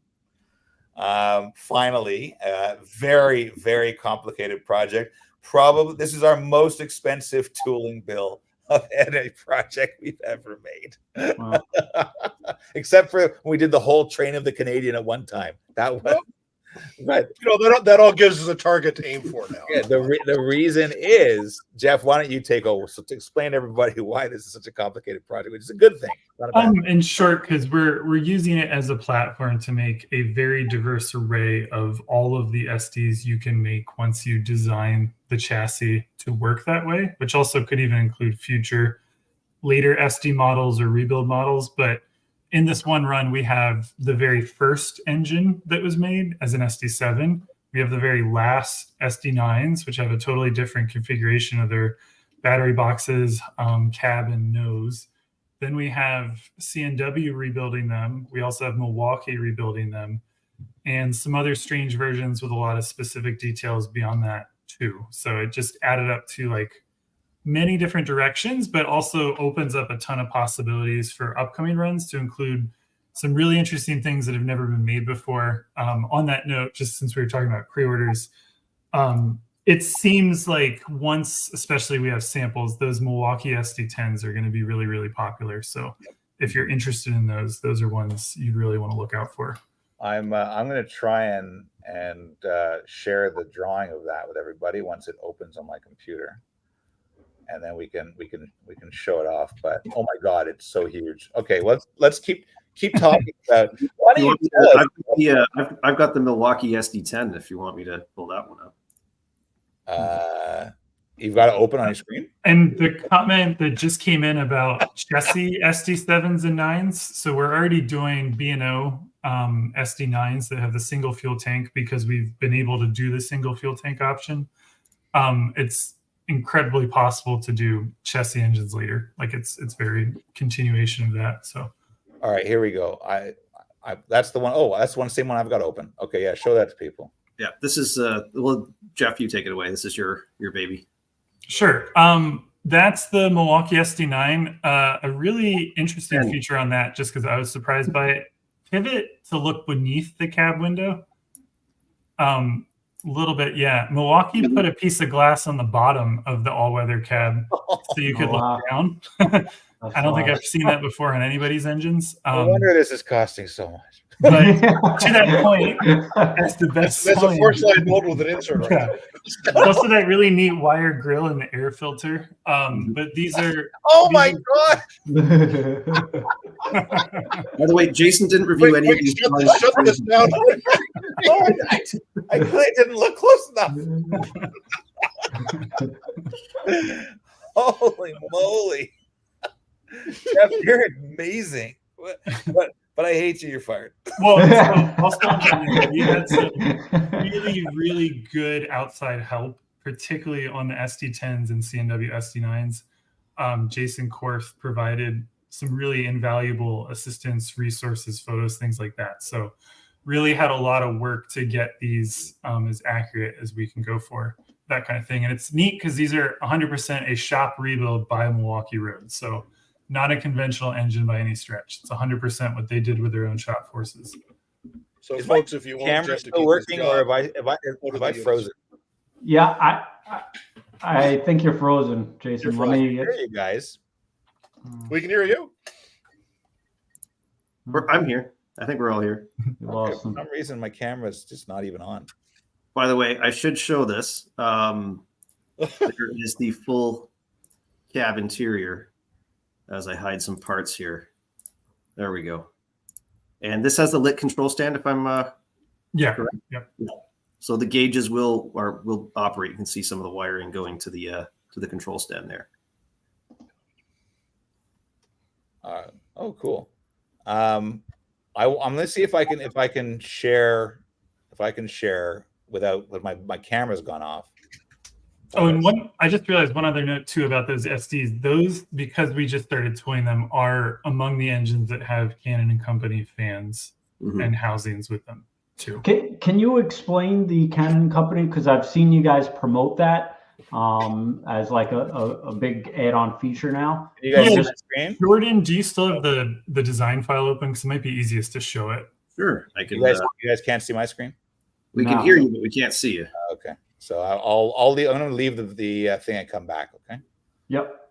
Finally, very, very complicated project. Probably this is our most expensive tooling bill of any project we've ever made. Wow. Except for when we did the whole Train of the Canadian at one time. That was, but that all gives us a target to aim for now. Yeah, the reason is, Jeff, why don't you take over? So to explain to everybody why this is such a complicated project, which is a good thing. In short, because we're using it as a platform to make a very diverse array of all of the SDs you can make once you design the chassis to work that way, which also could even include future later SD models or rebuild models. But in this one run, we have the very first engine that was made as an SD7. We have the very last SD9s, which have a totally different configuration of their battery boxes, cab, and nose. Then we have C&W rebuilding them. We also have Milwaukee rebuilding them, and some other strange versions with a lot of specific details beyond that too. So it just added up to like many different directions, but also opens up a ton of possibilities for upcoming runs to include some really interesting things that have never been made before. On that note, just since we were talking about pre-orders, it seems like once, especially we have samples, those Milwaukee SD10s are going to be really, really popular. So if you're interested in those are ones you'd really want to look out for. I'm going to try and share the drawing of that with everybody once it opens on my computer, and then we can show it off. But oh my God, it's so huge. Okay, let's keep talking about. What do you I've got the Milwaukee SD10 if you want me to pull that one up. You've got to open on your screen. And the comment that just came in about chassis SD7s and 9s. So we're already doing B&O SD9s that have the single fuel tank because we've been able to do the single fuel tank option. It's incredibly possible to do chassis engines later. Like it's very continuation of that. So, all right, here we go. That's the one. Oh, that's the same one I've got open. Okay, yeah, show that to people. Yeah, this is well, Jeff, you take it away. This is your baby. Sure. That's the Milwaukee SD9. A really interesting feature on that, just because I was surprised by it. Pivot to look beneath the cab window. A little bit, yeah. Milwaukee put a piece of glass on the bottom of the all-weather cab so you could look down. I don't think I've seen that before on anybody's engines. No wonder this is costing so much. But to that point, that's the best. That's a four-slide mold with an insert. Right? There's also that really neat wire grill and the air filter. But these are. Oh my God! By the way, Jason didn't review any of these. Shut this down. I clearly didn't look close enough. Holy moly! Jeff, you're amazing. But I hate you. You're fired. Well, we had some really, really good outside help, particularly on the SD10s and C&W SD9s. Jason Korth provided some really invaluable assistance, resources, photos, things like that. So really had a lot of work to get these as accurate as we can go for, that kind of thing. And it's neat because these are 100% a shop rebuild by Milwaukee Road. So not a conventional engine by any stretch. It's 100% what they did with their own shop forces. So, folks, if you want camera still working, or have I frozen? Yeah, I think you're frozen, Jason. Let me hear you guys. We can hear you. I'm here. I think we're all here. Okay, for some reason, my camera is just not even on. By the way, I should show this. There is the full cab interior. As I hide some parts here. There we go. And this has the lit control stand, if I'm correct. Yep. So the gauges will operate. You can see some of the wiring going to the control stand there. Oh, cool. I'm going to see if I can share with my camera's gone off. Oh, and I just realized one other note too about those SDs. Those, because we just started toying them, are among the engines that have Canon and Company fans and housings with them too. Can you explain the Canon Company? Because I've seen you guys promote that as like a big add-on feature now. You guys see my screen? Jordan, do you still have the design file open? Because it might be easiest to show it. Sure, I can. You guys can't see my screen? We can hear you, but we can't see you. Okay, so I'll leave. I'm going to leave the thing and come back. Okay. Yep.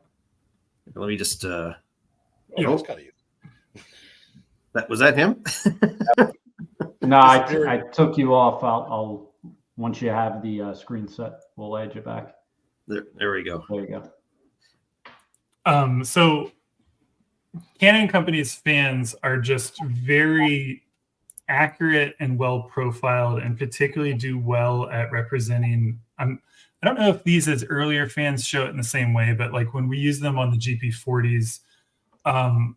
Let me just. That's kind of you. Was that him? No, I took you off. I'll once you have the screen set, we'll add you back. There we go. There you go. So Canon Company's fans are just very accurate and well profiled, and particularly do well at representing. I don't know if these as earlier fans show it in the same way, but like when we use them on the GP40s,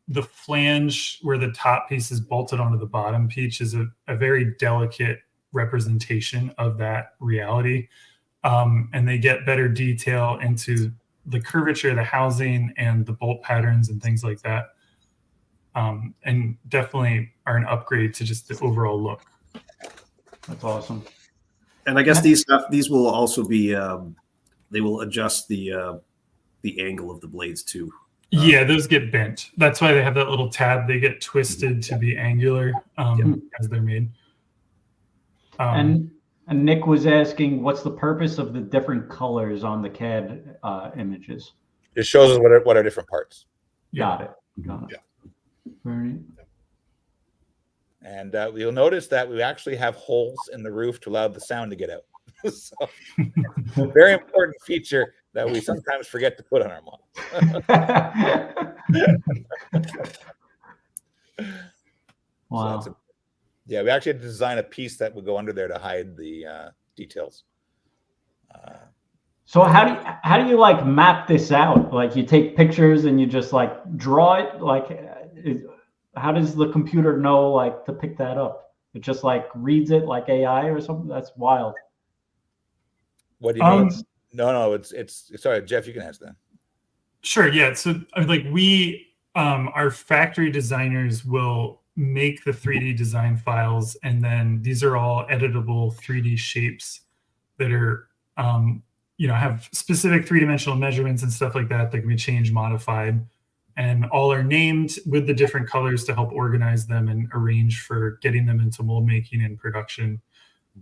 the flange where the top piece is bolted onto the bottom piece is a very delicate representation of that reality. And they get better detail into the curvature of the housing and the bolt patterns and things like that. And definitely are an upgrade to just the overall look. That's awesome. And I guess these will also be, they will adjust the angle of the blades too. Yeah, those get bent. That's why they have that little tab. They get twisted to be angular as they're made. And Nick was asking, what's the purpose of the different colors on the CAD images? It shows us what are different parts. Got it. Yeah. Very. And you'll notice that we actually have holes in the roof to allow the sound to get out. So, very important feature that we sometimes forget to put on our models. Wow. So yeah, we actually had to design a piece that would go under there to hide the details. So how do you like map this out? Like you take pictures and you just like draw it? Like how does the computer know like to pick that up? It just like reads it like AI or something? That's wild. What do you mean? No, it's sorry, Jeff, you can answer that. Sure, yeah. So like we our factory designers will make the 3D design files, and then these are all editable 3D shapes that are have specific three-dimensional measurements and stuff like that that can be changed, modified, and all are named with the different colors to help organize them and arrange for getting them into mold making and production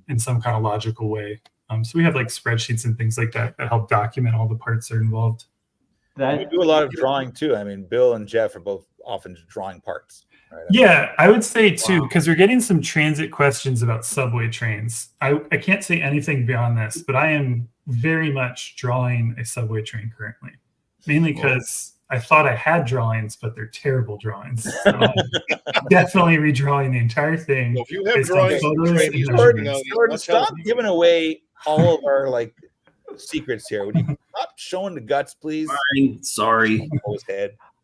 in some kind of logical way. So we have like spreadsheets and things like that that help document all the parts that are involved. We do a lot of drawing too. I mean, Bill and Jeff are both often drawing parts. Right? Yeah, I would say too, because we're getting some transit questions about subway trains. I can't say anything beyond this, but I am very much drawing a subway train currently, mainly because I thought I had drawings, but they're terrible drawings. So I'm definitely redrawing the entire thing. Well, if you have drawings, Jordan, stop giving away all of our like secrets here. Would you stop showing the guts, please? Fine. Sorry.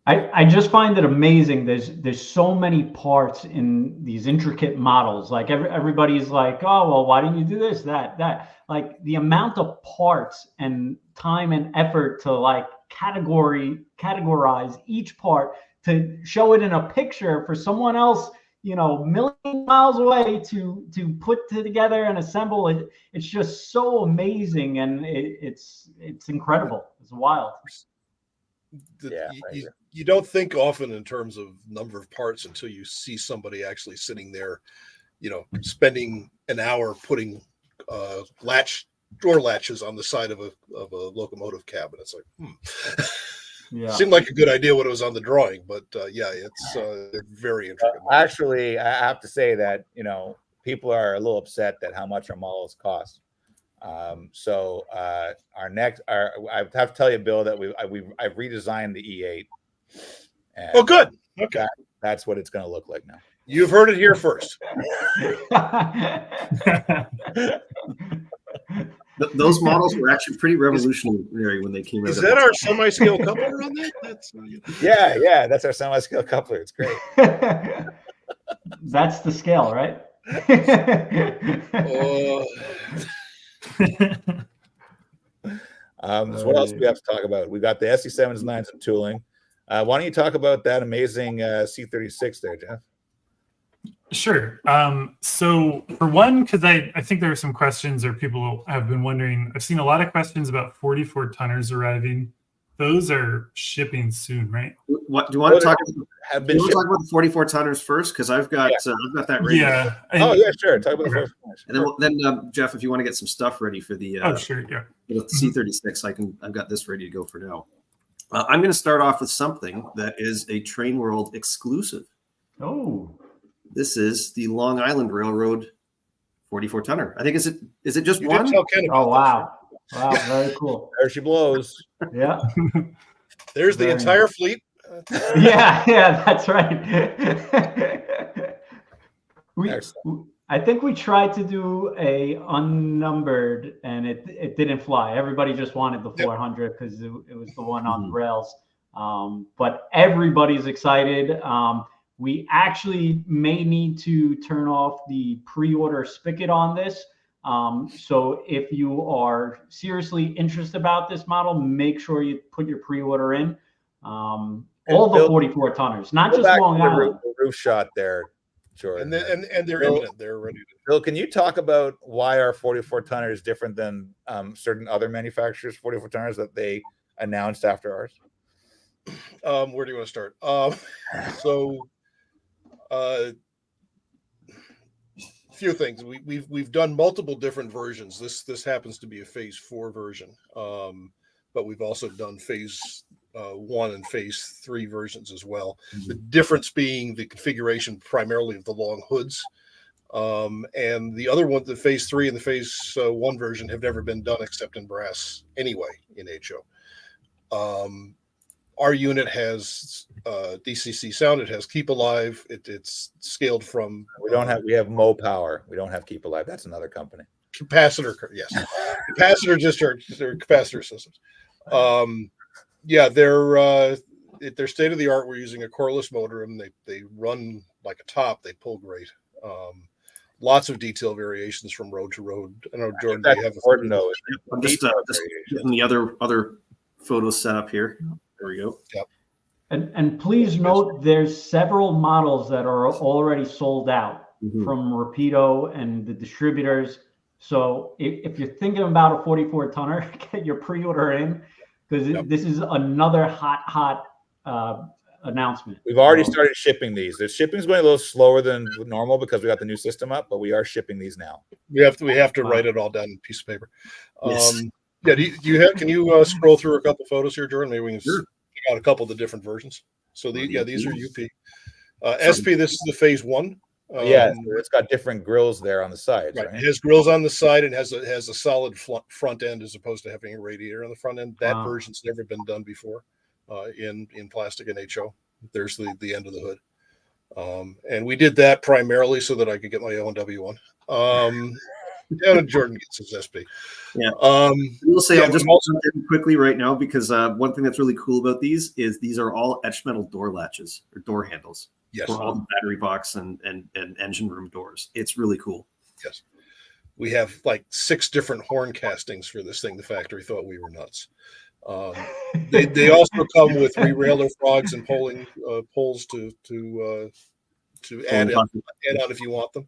I just find it amazing. There's so many parts in these intricate models. Like everybody's like, oh well, why didn't you do this, that? Like the amount of parts and time and effort to like categorize each part to show it in a picture for someone else, million miles away to put together and assemble it. It's just so amazing, and it's incredible. It's wild. You don't think often in terms of number of parts until you see somebody actually sitting there, spending an hour putting door latches on the side of a locomotive cabinet. It's like, Yeah. Seemed like a good idea when it was on the drawing, but it's they're very intricate. Actually, I have to say that people are a little upset at how much our models cost. So I have to tell you, Bill, that I've redesigned the E8. Oh, good. Okay, that's what it's going to look like now. You've heard it here first. Those models were actually pretty revolutionary when they came out. Is that our semi-scale coupler on that? Yeah, that's our semi-scale coupler. It's great. That's the scale, right? So what else do we have to talk about? We got the SD7s, 9s, and tooling. Why don't you talk about that amazing C36 there, Jeff? Sure. So for one, because I think there are some questions or people have been wondering, I've seen a lot of questions about 44 tonners arriving. Those are shipping soon, right? What do you want to talk about? Have Do been you want to talk about the 44 tonners first? Because I've got that ready. Yeah. Oh yeah, sure. Talk about the first one. And then Jeff, if you want to get some stuff ready for the sure, yeah. the C36, I've got this ready to go for now. I'm going to start off with something that is a Trainworld exclusive. Oh, this is the Long Island Railroad 44 tonner. I think is it just You one? did tell Ken about oh wow, wow, very cool. There she blows. Yeah, There's the Very entire fleet. yeah, that's right. I think we tried to do a unnumbered, and it didn't fly. Everybody just wanted the 400 because it was the one on the rails. But everybody's excited. We actually may need to turn off the pre-order spigot on this. So if you are seriously interested about this model, make sure you put your pre-order in. All the 44 tonners, not just Long Island. The roof shot there, Jordan. And they're imminent. They're ready to. Bill, can you talk about why our 44 tonner is different than certain other manufacturers' 44 tonners that they announced after ours? Where do you want to start? A few things. We've done multiple different versions. This happens to be a phase 4 version, but we've also done phase 1 and phase 3 versions as well. Mm-hmm. The difference being the configuration primarily of the long hoods, and the other one, the phase 3 and the phase 1 version, have never been done except in brass anyway in HO. Our unit has DCC sound. It has Keep Alive. It's scaled from. We have Mo Power. We don't have Keep Alive. That's another company. Capacitor, yes. Capacitor discharge, they're capacitor systems. They're state of the art. We're using a coreless motor, and they run like a top. They pull great. Lots of detail variations from road to road. I know Jordan, do you have important though. I'm just getting the other photos set up here. There we go. Yep. And please note, there's several models that are already sold out from Rapido and the distributors. So if you're thinking about a 44 tonner, get your pre-order in, because this is another hot announcement. We've already started shipping these. The shipping's going a little slower than normal because we got the new system up, but we are shipping these now. We have to write it all down in a piece of paper. Yes. Can you scroll through a couple photos here, Jordan? Maybe we can check out a couple of the different versions. So these are UP. SP, this is the phase 1. It's got different grills there on the sides. Right. It has grills on the side and has a solid front end as opposed to having a radiator on the front end. That version's never been done before in plastic and HO. There's the end of the hood. And we did that primarily so that I could get my O&W one. Jordan gets his SP. Yeah. We'll say I'll just quickly right now, because one thing that's really cool about these is these are all etched metal door latches or door handles. Yes. For all the battery box and engine room doors. It's really cool. Yes. We have like 6 different horn castings for this thing. The factory thought we were nuts. They also come with re-railer frogs and poles to add on if you want them.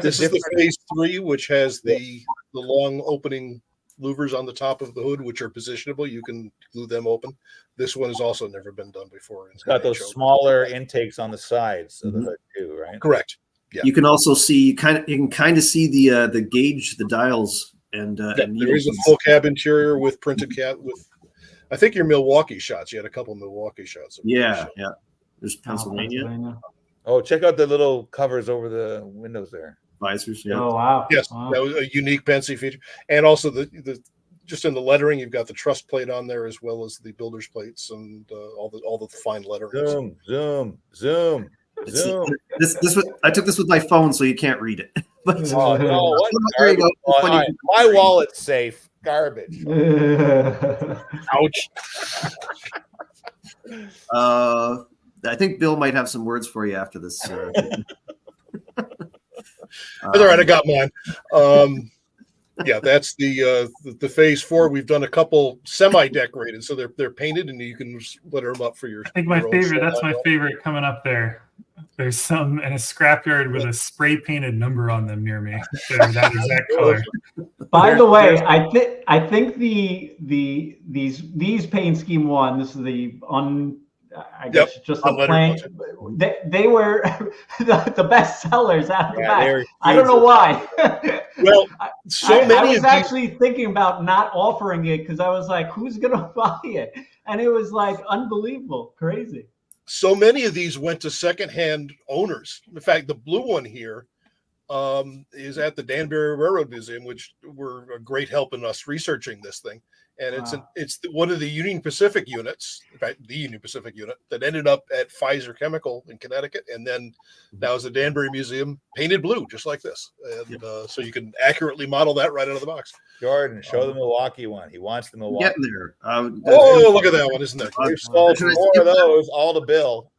This is the phase 3, which has the long opening louvers on the top of the hood, which are positionable. You can glue them open. This one has also never been done before. It's got those smaller intakes on the sides of the hood too, right? Correct. Yeah. You can also see you can kind of see the gauge, the dials, and there is a full cab interior with printed cab with. I think your Milwaukee shots. You had a couple of Milwaukee shots. Yeah. There's Pennsylvania. Oh, check out the little covers over the windows there. Visors. Yeah. Oh wow. Yes, wow. That was a unique Pennsy feature, and also the just in the lettering, you've got the truss plate on there as well as the builder's plates and all the fine lettering. Zoom. This I took this with my phone, so you can't read it. But no, what? There you go. My wallet's safe. Garbage. Ouch. I think Bill might have some words for you after this. That's all right. I got mine. Yeah, that's the phase 4. We've done a couple semi-decorated, so they're painted, and you can litter them up for your. I think my your own favorite. show That's my line. favorite coming up there. There's some in a scrapyard with a spray painted number on them near me. They're that exact color. By the way, I think these paint scheme one. This is the I guess just the plain. They were the best sellers out of the back. I don't know why. Well, so many. I was actually thinking about not offering it because I was like, who's gonna buy it? And it was like unbelievable, crazy. So many of these went to secondhand owners. In fact, the blue one here is at the Danbury Railroad Museum, which were a great help in us researching this thing. And it's one of the Union Pacific units, in fact, the Union Pacific unit that ended up at Pfizer Chemical in Connecticut, and then now is the Danbury Museum painted blue, just like this. And so you can accurately model that right out of the box. Jordan, show the Milwaukee one. He wants the Milwaukee. Getting there. Oh, look at that one! Isn't that great? We've sold more of those, all to Bill.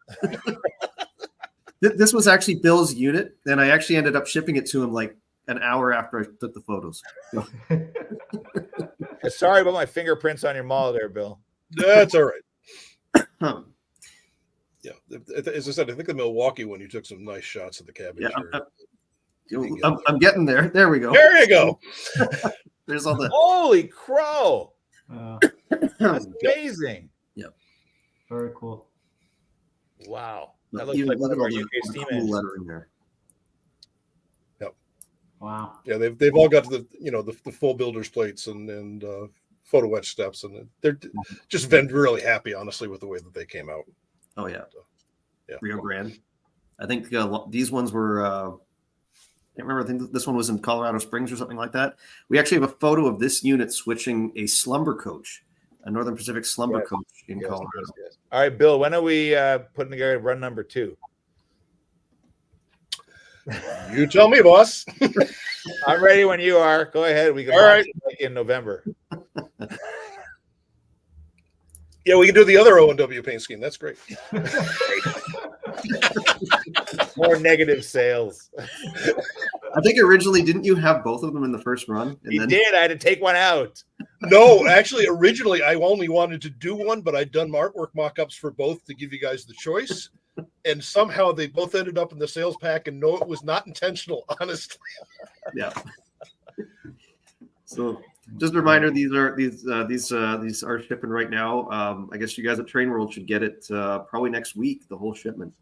This was actually Bill's unit, and I actually ended up shipping it to him like an hour after I took the photos. Sorry about my fingerprints on your model there, Bill. That's all right. Yeah, as I said, I think the Milwaukee one, you took some nice shots of the cabbage. Yeah, I'm getting there. There we go. There you go. There's all the. Holy crow! That's amazing. Yep. Very cool. Wow. That looks like one of our UK steam engines. Lettering there. Yep. Wow. Yeah, they've all got the full builder's plates and photo etch steps, and they're just been really happy, honestly, with the way that they came out. Oh yeah. So, yeah. Rio Grande. I think these ones were. I can't remember. I think this one was in Colorado Springs or something like that. We actually have a photo of this unit switching a slumber coach, a Northern Pacific slumber coach in Colorado. Yes. All right, Bill, when are we putting together run number 2? You tell me, boss. I'm ready when you are. Go ahead. We can launch it in November. Yeah, we can do the other O&W paint scheme. That's great. More negative sales. I think originally, didn't you have both of them in the first run? And You did. I had to take one out. No, actually, originally I only wanted to do one, but I'd done artwork mock-ups for both to give you guys the choice. And somehow they both ended up in the sales pack, and no, it was not intentional, honestly. Yeah. So just a reminder, these are shipping right now. I guess you guys at Trainworld should get it probably next week, the whole shipment.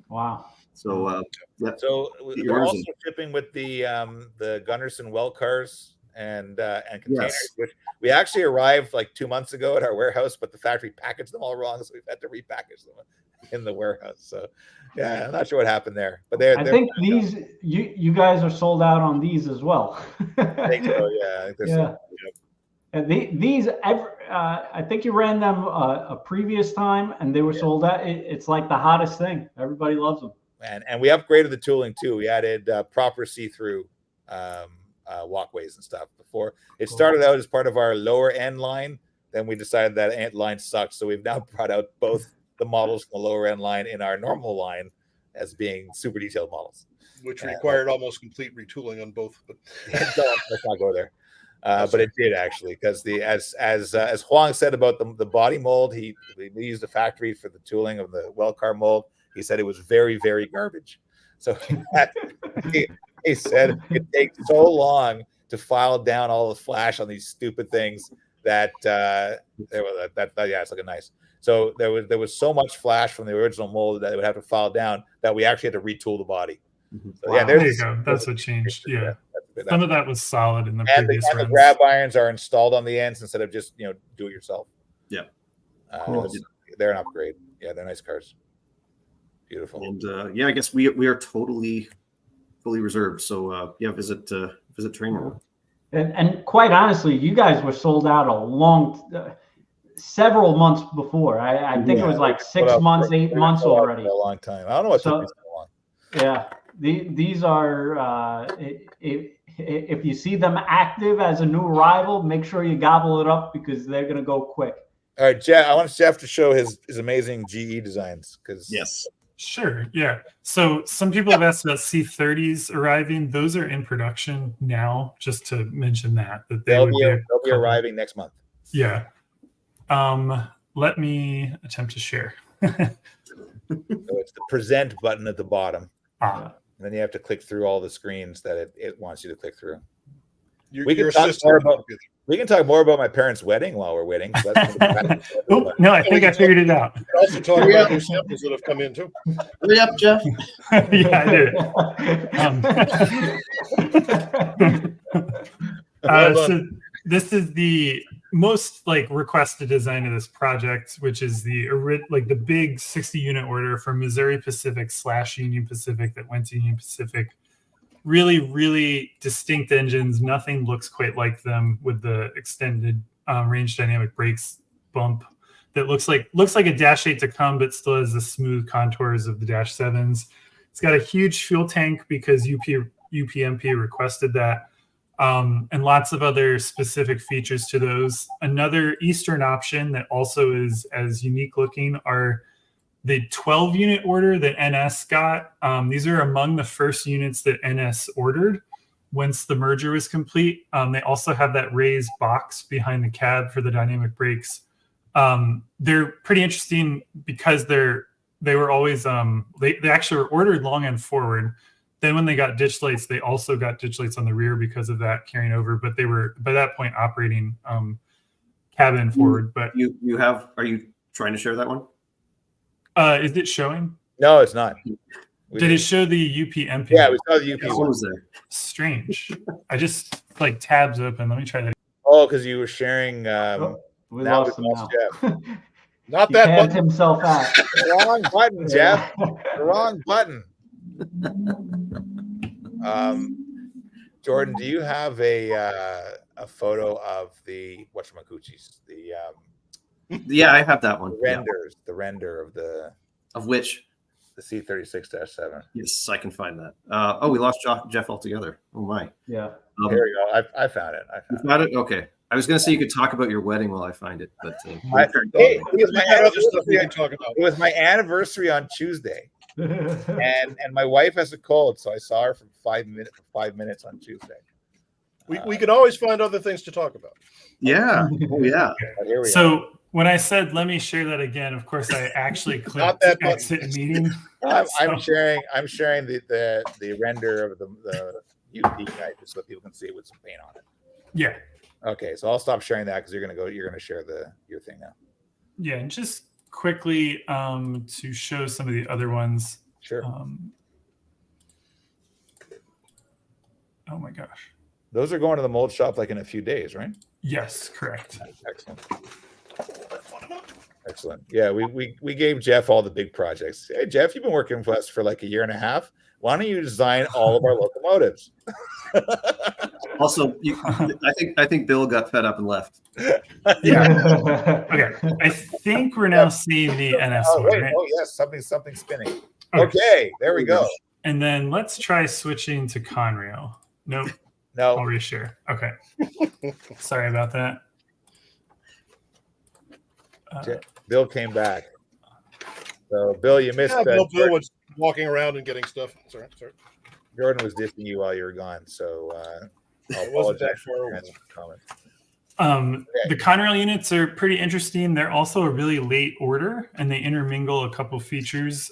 Wow. So yeah. So we're also shipping with the Gunderson well cars and containers, which we actually arrived like 2 months ago at our warehouse, but the factory packaged them all wrong, so we've had to repackage them in the warehouse. So yeah, I'm not sure what happened there, but I think these you guys are sold out on these as well. I think so. Yeah. Yeah. And these I think you ran them a previous time, and they were sold out. It's like the hottest thing. Everybody loves them. And we upgraded the tooling too. We added proper see-through walkways and stuff. Before it started out as part of our lower end line, then we decided that ant line sucked, so we've now brought out both the models from the lower end line in our normal line as being super detailed models, which required almost complete retooling on both. But let's not go there. But it did actually, because as Huang said about the body mold, we used the factory for the tooling of the well car mold. He said it was very, very garbage. So he said it takes so long to file down all the flash on these stupid things that it's looking nice. So there was so much flash from the original mold that they would have to file down that we actually had to retool the body. So, wow. There you go. That's what changed. Yeah. Some of that was solid in the previous runs. The grab irons are installed on the ends instead of just do it yourself. Yeah. Cool. They're an upgrade. Yeah, they're nice cars. Beautiful. And I guess we are totally fully reserved. So visit Trainworld. And quite honestly, you guys were sold out several months before. I think it was like 6 months, 8 months already. A long time. I don't know what took so long. Yeah, these are. If you see them active as a new arrival, make sure you gobble it up because they're going to go quick. All right, Jeff. I want Jeff to show his amazing GE designs because Sure. Yeah. So some people have asked about C30s arriving. Those are in production now. Just to mention that they'll be arriving next month. Yeah. Let me attempt to share. So it's the present button at the bottom. And then you have to click through all the screens that it wants you to click through. We can talk more about my parents' wedding while we're waiting. So no, I think I figured it out. We can also talk about new samples that have come in too. Hurry up, Jeff. Yeah, I did. So this is the most requested design of this project, which is the big 60 unit order from Missouri Pacific / Union Pacific that went to Union Pacific. Really, really distinct engines. Nothing looks quite like them with the extended range dynamic brakes bump that looks like a Dash 8 to come, but still has the smooth contours of the Dash 7s. It's got a huge fuel tank because UPMP requested that, and lots of other specific features to those. Another Eastern option that also is as unique looking are the 12 unit order that NS got. These are among the first units that NS ordered once the merger was complete. They also have that raised box behind the cab for the dynamic brakes. They're pretty interesting because they were always they actually were ordered long and forward. Then when they got ditch lights, they also got ditch lights on the rear because of that carrying over. But they were by that point operating cabin forward. But are you trying to share that one? Is it showing? No, it's not. Did it show the UPMP? Yeah, we saw the UP. What was there? Strange. I just tabs open. Let me try that. Oh, because you were sharing. We lost him now. Jeff. Not He that tabbed button. himself out. The wrong button, Jeff. The wrong button. Jordan, do you have a photo of the whatchamacoochies? Yeah, I have that one. The render Of which? The C36-7. Yes, I can find that. We lost Jeff altogether. Oh my. Yeah. There we go. I found it. You found it? Okay. I was going to say you could talk about your wedding while I find it, but it was my anniversary on Tuesday, and my wife has a cold, so I saw her for 5 minutes on Tuesday. We can always find other things to talk about. Yeah. Oh yeah. Here we go. When I said let me share that again, of course I actually clicked exit meeting. I'm sharing the render of the UP guide just so people can see it with some paint on it. Yeah. Okay, so I'll stop sharing that because you're gonna share your thing now. Yeah, and just quickly to show some of the other ones. Sure. Oh my gosh. Those are going to the mold shop in a few days, right? Yes, correct. Excellent. Yeah, we gave Jeff all the big projects. Hey, Jeff, you've been working with us for a year and a half. Why don't you design all of our locomotives? Also, I think Bill got fed up and left. Yeah. Okay. I think we're now seeing the NS one. Wait. Right? Oh yes, something spinning. Okay, there we go. And then let's try switching to Conrail. Nope. No. I'll reshare. Okay. Sorry about that. Bill came back. So Bill, you missed. Bill was walking around and getting stuff. Sorry. Jordan was dissing you while you were gone, so I'll apologize for your comment. The Conrail units are pretty interesting. They're also a really late order, and they intermingle a couple features.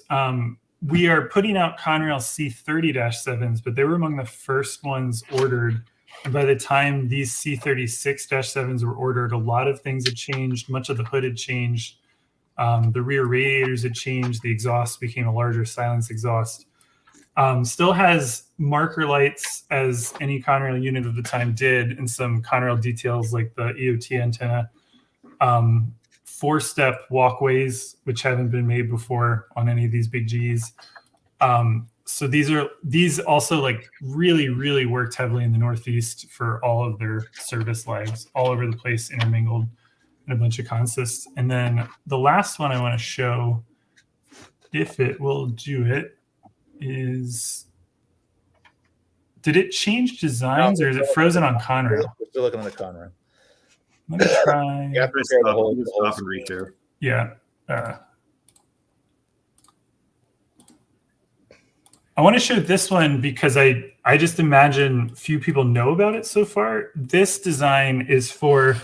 We are putting out Conrail C30-7s, but they were among the first ones ordered. And by the time these C36-7s were ordered, a lot of things had changed. Much of the hood had changed. The rear radiators had changed. The exhaust became a larger silence exhaust. Still has marker lights, as any Conrail unit of the time did, and some Conrail details like the EOT antenna. 4-step walkways, which haven't been made before on any of these big Gs. So these also really, really worked heavily in the Northeast for all of their service lives, all over the place, intermingled in a bunch of consists. And then the last one I want to show, if it will do it, is, did it change designs or is it frozen on Conrail? We're still looking at the Conrail. Let me try. You have to share the whole and reshare. Yeah. I want to show this one because I just imagine few people know about it so far. This design is for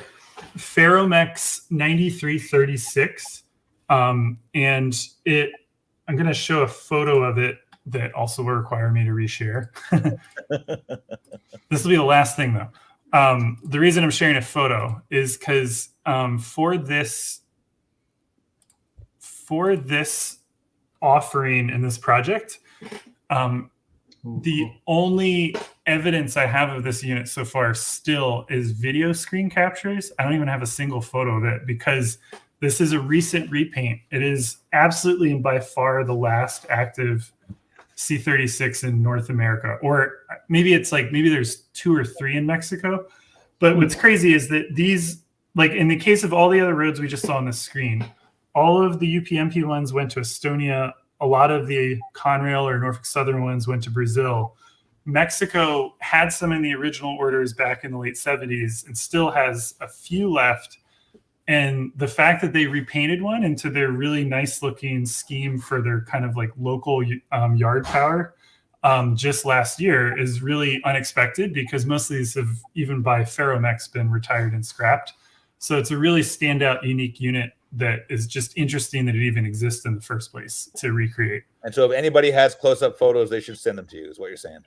Ferromex 9336. And I'm going to show a photo of it that also will require me to reshare. This will be the last thing, though. The reason I'm sharing a photo is because for this offering in this project, the only evidence I have of this unit so far still is video screen captures. I don't even have a single photo of it because this is a recent repaint. It is absolutely and by far the last active C36 in North America, or maybe there's 2 or 3 in Mexico. But what's crazy is that these, like in the case of all the other roads we just saw on the screen, all of the UPMP ones went to Estonia. A lot of the Conrail or Norfolk Southern ones went to Brazil. Mexico had some in the original orders back in the late 70s and still has a few left. And the fact that they repainted one into their really nice looking scheme for their kind of like local yard power just last year is really unexpected because most of these have, even by Ferromex, been retired and scrapped. So it's a really standout, unique unit that is just interesting that it even exists in the first place to recreate. And so if anybody has close-up photos, they should send them to you, is what you're saying.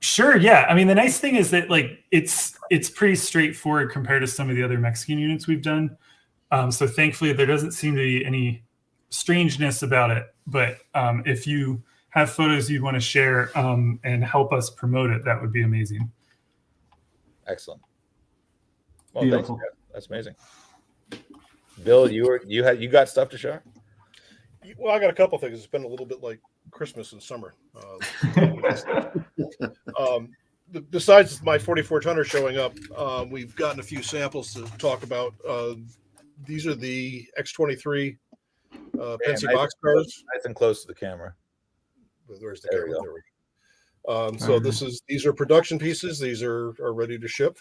Sure, yeah. I mean, the nice thing is that like it's pretty straightforward compared to some of the other Mexican units we've done. So thankfully there doesn't seem to be any strangeness about it. But if you have photos you'd want to share and help us promote it, that would be amazing. Excellent. Well, Beautiful. thanks, Jeff. That's amazing. Bill, you got stuff to share? Well, I got a couple things. It's been a little bit like Christmas and summer. Besides my 44 tonner showing up, we've gotten a few samples to talk about. These are the X23 Pensy boxcars. Nice and close to the camera. Where's the camera? There we go. So these are production pieces. These are ready to ship,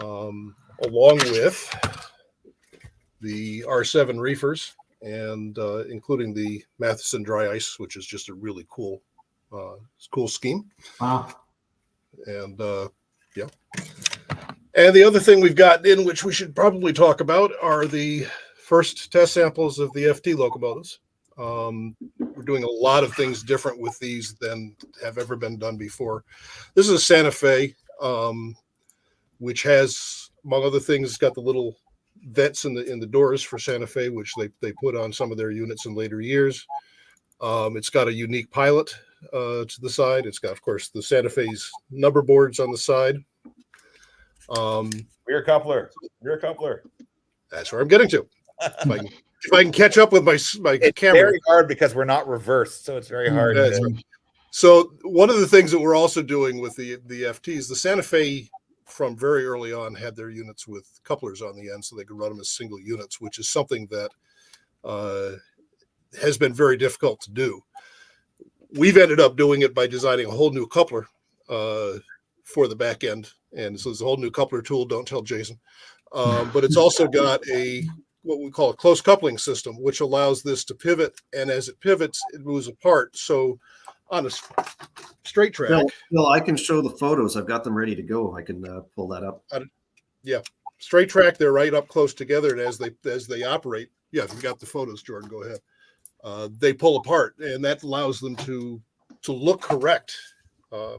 along with the R7 reefers and including the Matheson dry ice, which is just a really cool scheme. Wow. And yeah. And the other thing we've gotten in, which we should probably talk about, are the first test samples of the FT locomotives. We're doing a lot of things different with these than have ever been done before. This is a Santa Fe, which has, among other things, got the little vents in the doors for Santa Fe, which they put on some of their units in later years. It's got a unique pilot to the side. It's got, of course, the Santa Fe's number boards on the side. Rear coupler. That's where I'm getting to. If I can catch up with my it's camera. very hard because we're not reversed, so it's very hard. So one of the things that we're also doing with the FTs, the Santa Fe from very early on had their units with couplers on the end so they could run them as single units, which is something that has been very difficult to do. We've ended up doing it by designing a whole new coupler for the back end. And so there's a whole new coupler tool, don't tell Jason. But it's also got what we call a close coupling system, which allows this to pivot. And as it pivots, it moves apart. So on a straight track. Bill, I can show the photos. I've got them ready to go. I can pull that up. Yeah. Straight track, they're right up close together. And as they operate, yeah, if you've got the photos, Jordan, go ahead. They pull apart, and that allows them to look correct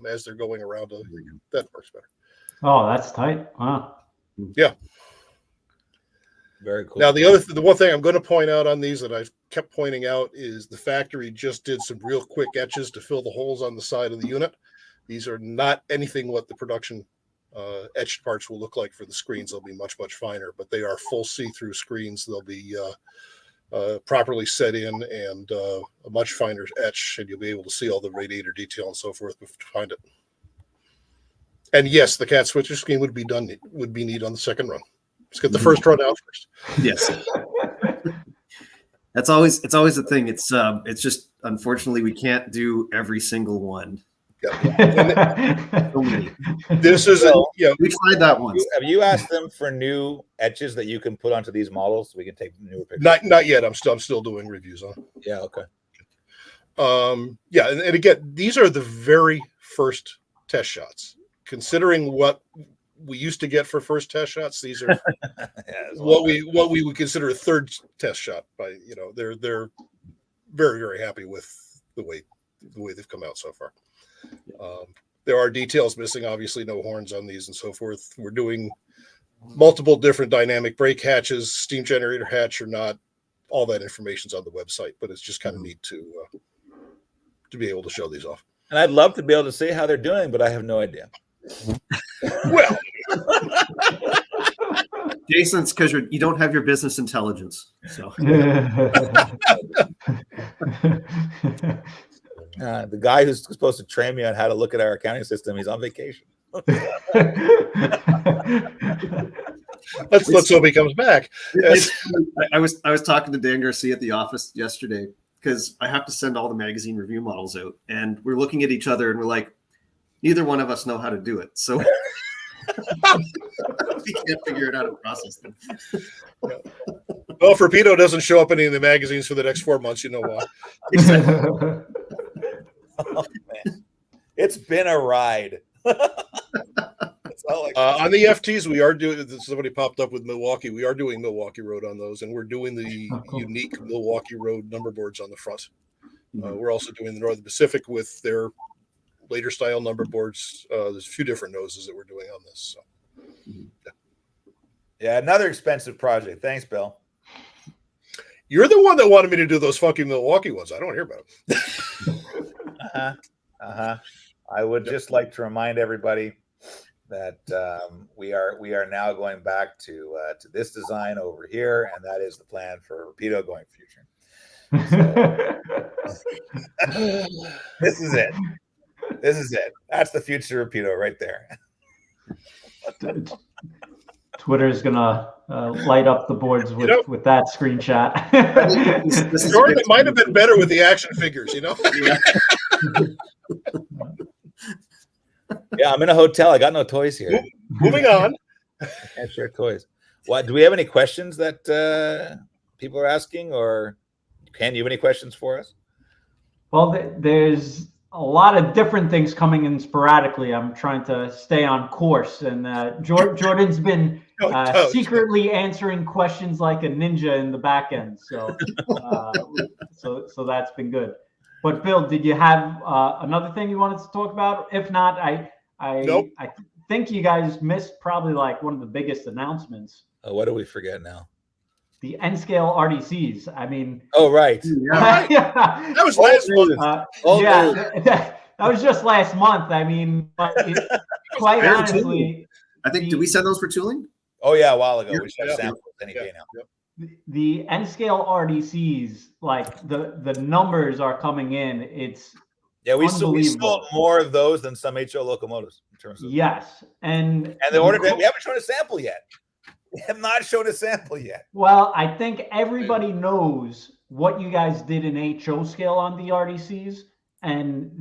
as they're going around. That works better. Oh, that's tight. Wow. Yeah. Very cool. Now, the one thing I'm going to point out on these that I've kept pointing out is the factory just did some real quick etches to fill the holes on the side of the unit. These are not anything what the production etched parts will look like for the screens. They'll be much, much finer, but they are full see-through screens. They'll be properly set in and a much finer etch, and you'll be able to see all the radiator detail and so forth to find it. And yes, the cat switcher scheme would be neat on the second run. Let's get the first run out first. Yes. It's always the thing. It's just, unfortunately, we can't do every single one. Yeah. This is we tried that once. Have you asked them for new etches that you can put onto these models so we can take newer pictures? Not yet. I'm still doing reviews on it. Yeah, okay. Yeah, and again, these are the very first test shots. Considering what we used to get for first test shots, these are what we would consider a third test shot. By they're very, very happy with the way they've come out so far. There are details missing, obviously no horns on these and so forth. We're doing multiple different dynamic brake hatches, steam generator hatch or not. All that information's on the website, but it's just kind of neat to be able to show these off. And I'd love to be able to see how they're doing, but I have no idea. Well, Jason, it's because you don't have your business intelligence. So the guy who's supposed to train me on how to look at our accounting system, he's on vacation. Let's hope he comes back. I was talking to Dan Garcia at the office yesterday because I have to send all the magazine review models out, and we're looking at each other and we're like, neither one of us know how to do it, so we can't figure out how to process them. Well, if Rapido doesn't show up in any of the magazines for the next 4 months, you know why. Oh, man. It's been a ride. On the FTs, we are doing. Somebody popped up with Milwaukee. We are doing Milwaukee Road on those, and we're doing the unique Milwaukee Road number boards on the front. We're also doing the Northern Pacific with their later style number boards. There's a few different noses that we're doing on this. So, yeah, another expensive project. Thanks, Bill. You're the one that wanted me to do those funky Milwaukee ones. I don't hear about them. I would just like to remind everybody that we are now going back to this design over here, and that is the plan for Rapido going future. So, this is it. This is it. That's the future of Rapido right there. Twitter is gonna light up the boards with that screenshot. Jordan, it might have been better with the action figures, Yeah, I'm in a hotel. I got no toys here. Moving on. I can't share toys. What? Do we have any questions that people are asking, or Ken, you have any questions for us? Well, there's a lot of different things coming in sporadically. I'm trying to stay on course, and Jordan's been secretly answering questions like a ninja in the back end. So, so that's been good. But Bill, did you have another thing you wanted to talk about? If not, Nope. I think you guys missed probably like one of the biggest announcements. What do we forget now? The N-scale RDCs. I mean, oh right, yeah. That was last month. That was just last month. I mean, quite honestly, I think did we send those for tooling? Oh yeah, a while ago. We should have samples any day now. The N-scale RDCs, like the numbers are coming in. It's we sold more of those than some HO locomotives in terms of and they ordered it. We haven't shown a sample yet. We have not shown a sample yet. Well, I think everybody knows what you guys did in HO scale on the RDCs, and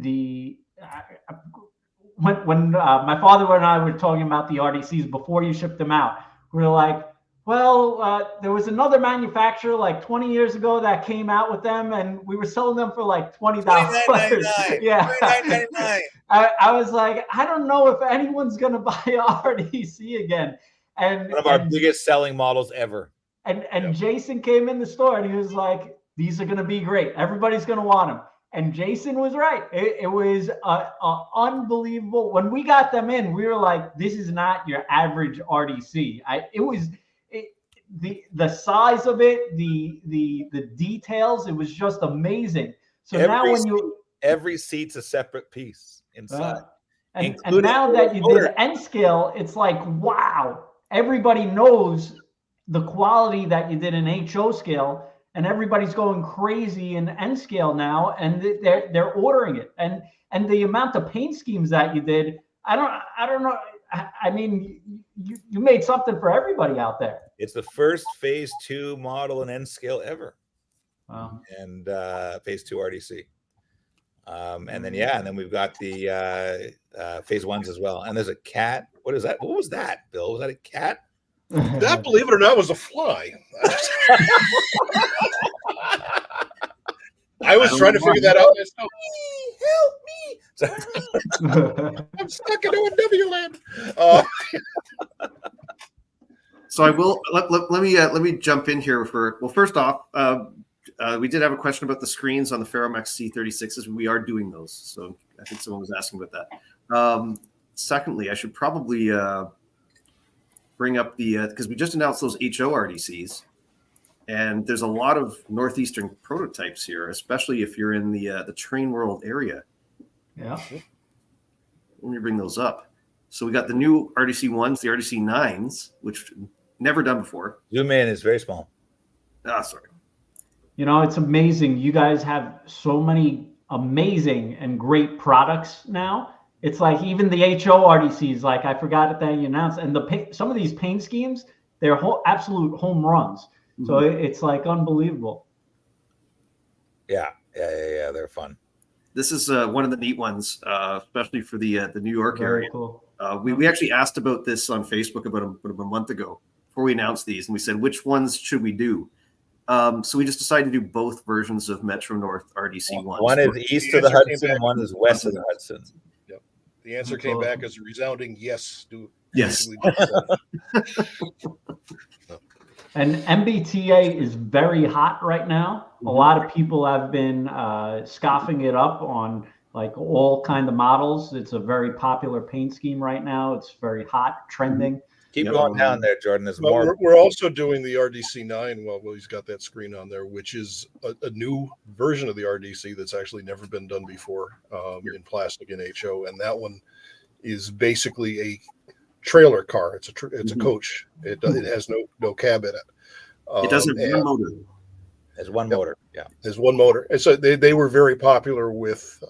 when my father and I were talking about the RDCs before you shipped them out, we were like, well, there was another manufacturer like 20 years ago that came out with them, and we were selling them for like $20. Yeah, $29.99. I was like, I don't know if anyone's gonna buy RDC again. And one of our biggest selling models ever. And Jason came in the store and he was like, "These are gonna be great. Everybody's gonna want them." And Jason was right. It was unbelievable. When we got them in, we were like, "This is not your average RDC." The size of it, the details, it was just amazing. So every seat's a separate piece inside. And now that you did N scale, it's like, wow, everybody knows the quality that you did in HO scale, and everybody's going crazy in N scale now, and they're ordering it. And the amount of paint schemes that you did, I don't know. I mean, you made something for everybody out there. It's the first phase 2 model in N scale ever. Wow. And phase 2 RDC. And then we've got the phase 1s as well. And there's a cat. What is that? What was that, Bill? Was that a cat? That, believe it or not, was a fly. I was trying to figure that out. Help me! I'm stuck in OW land. So I will let me jump in here for first off, we did have a question about the screens on the Ferromex C36s. We are doing those, so I think someone was asking about that. Secondly, I should probably bring up the because we just announced those HO RDCs, and there's a lot of Northeastern prototypes here, especially if you're in the Trainworld area. Yeah. Let me bring those up. So we got the new RDC1s, the RDC9s, which never done before. Zoom in is very small. Ah, sorry. You know, it's amazing. You guys have so many amazing and great products now. It's like even the HO RDCs, like I forgot that you announced, and some of these paint schemes, they're absolute home runs. Mm-hmm. So it's like unbelievable. Yeah, they're fun. This is one of the neat ones, especially for the New York area. Cool. We actually asked about this on Facebook about a month ago before we announced these, and we said, which ones should we do? So we just decided to do both versions of Metro North RDC1. One is east of the Hudson, and one is west of the Hudson. Yep. The answer came back as a resounding yes. Yes. And MBTA is very hot right now. A lot of people have been scoffing it up on like all kind of models. It's a very popular paint scheme right now. It's very hot, trending. Keep going down there, Jordan. There's more. We're also doing the RDC9. Well, he's got that screen on there, which is a new version of the RDC that's actually never been done before in plastic and HO. And that one is basically a trailer car. It's a coach. It has no cab in it. It doesn't have one motor. There's one motor. Yeah, there's one motor. And so they were very popular with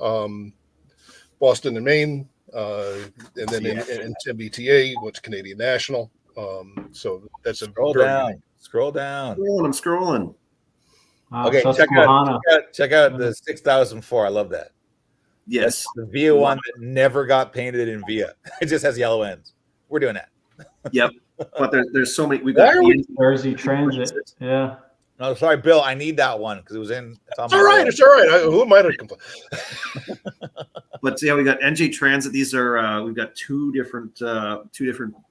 Boston and Maine. And then in MBTA, what's Canadian National. So that's a scroll down. I'm scrolling. Okay, check out the 6004. I love that. Yes, that's the VIA one that never got painted in VIA. It just has yellow ends. We're doing that. Yep, but there's so many. We got Jersey Transit. Yeah. No, sorry, Bill. I need that one because it was in. It's all right. It's all right. Who am I to complain? But yeah, we got NJ Transit. These are we've got two different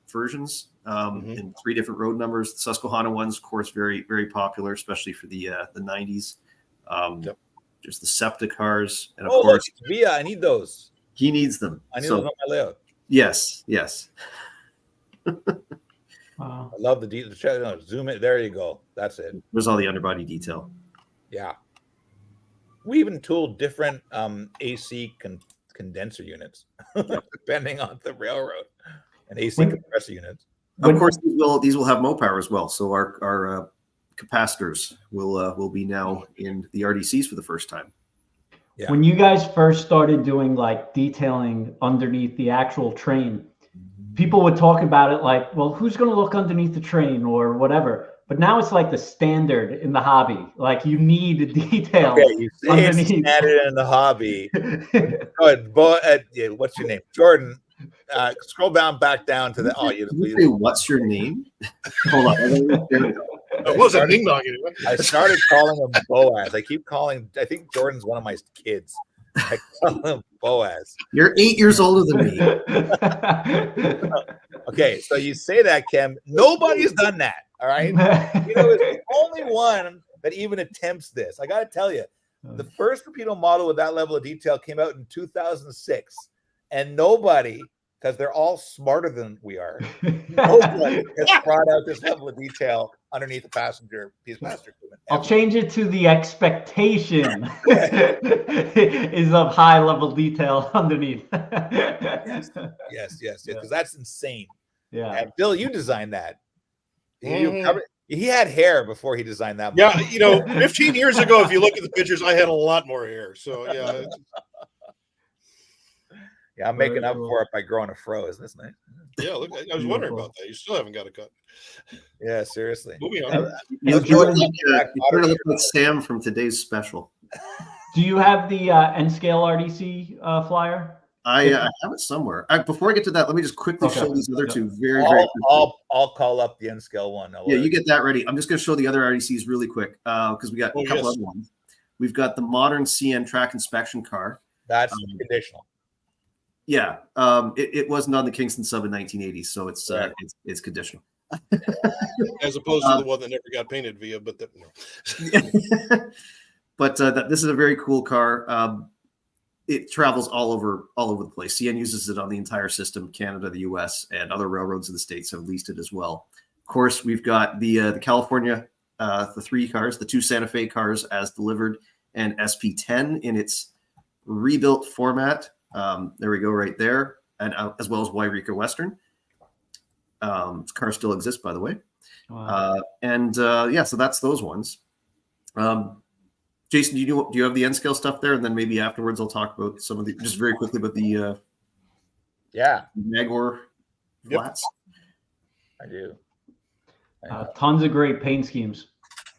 versions and 3 different road numbers. The Susquehanna ones, of course, very very popular, especially for the 90s. There's the SEPTA cars, and of course, VIA. I need those. He needs them. I need those on my layout. Yes. Wow. I love the detail. No, zoom in. There you go. That's it. There's all the underbody detail. Yeah. We even tooled different AC condenser units depending on the railroad and AC compressor units. Of course, these will have Mopower as well. So our capacitors will be now in the RDCs for the first time. Yeah. When you guys first started doing like detailing underneath the actual train, people would talk about it like, well, who's going to look underneath the train or whatever. But now it's like the standard in the hobby. Like you need details. Okay, you say it's standard in the hobby. Go ahead, what's your name? Jordan. Scroll back down to the. You say, what's your name? Hold on. It wasn't ding dong anyway. I started calling him Boaz. I think Jordan's one of my kids. I call him Boaz. You're 8 years older than me. Okay, so you say that, Kim. Nobody's done that. All right. It's the only one that even attempts this. I got to tell you, the first Rapido model with that level of detail came out in 2006, and nobody, because they're all smarter than we are, nobody has brought out this level of detail underneath the passenger equipment. I'll change it to the expectation is of high level detail underneath. Yes, because that's insane. Yeah, and Bill, you designed that. He had hair before he designed that. Yeah, 15 years ago, if you look at the pictures, I had a lot more hair. So yeah. Yeah, I'm making up for it by growing a fro. Isn't this nice? Yeah, look, I was wondering about that. You still haven't got a cut. Yeah, seriously. Moving on. You look like Sam from today's special. Do you have the N-scale RDC flyer? I have it somewhere. Before I get to that, let me just quickly show these other two very quickly. I'll call up the N-scale one. Yeah, you get that ready. I'm just going to show the other RDCs really quick because we got a couple other ones. We've got the modern CN track inspection car. That's conditional. Yeah, it wasn't on the Kingston sub in 1980, so it's conditional. As opposed to the one that never got painted via, but but this is a very cool car. It travels all over the place. CN uses it on the entire system. Canada, the US, and other railroads in the States have leased it as well. Of course, we've got the California, the 3 cars, the 2 Santa Fe cars as delivered, and SP10 in its rebuilt format. There we go, right there, and as well as Wairika Western. This car still exists, by the way. Wow. So that's those ones. Jason, do you have the N scale stuff there? And then maybe afterwards I'll talk about some of the, just very quickly about the Magor flats. I do. Tons of great paint schemes.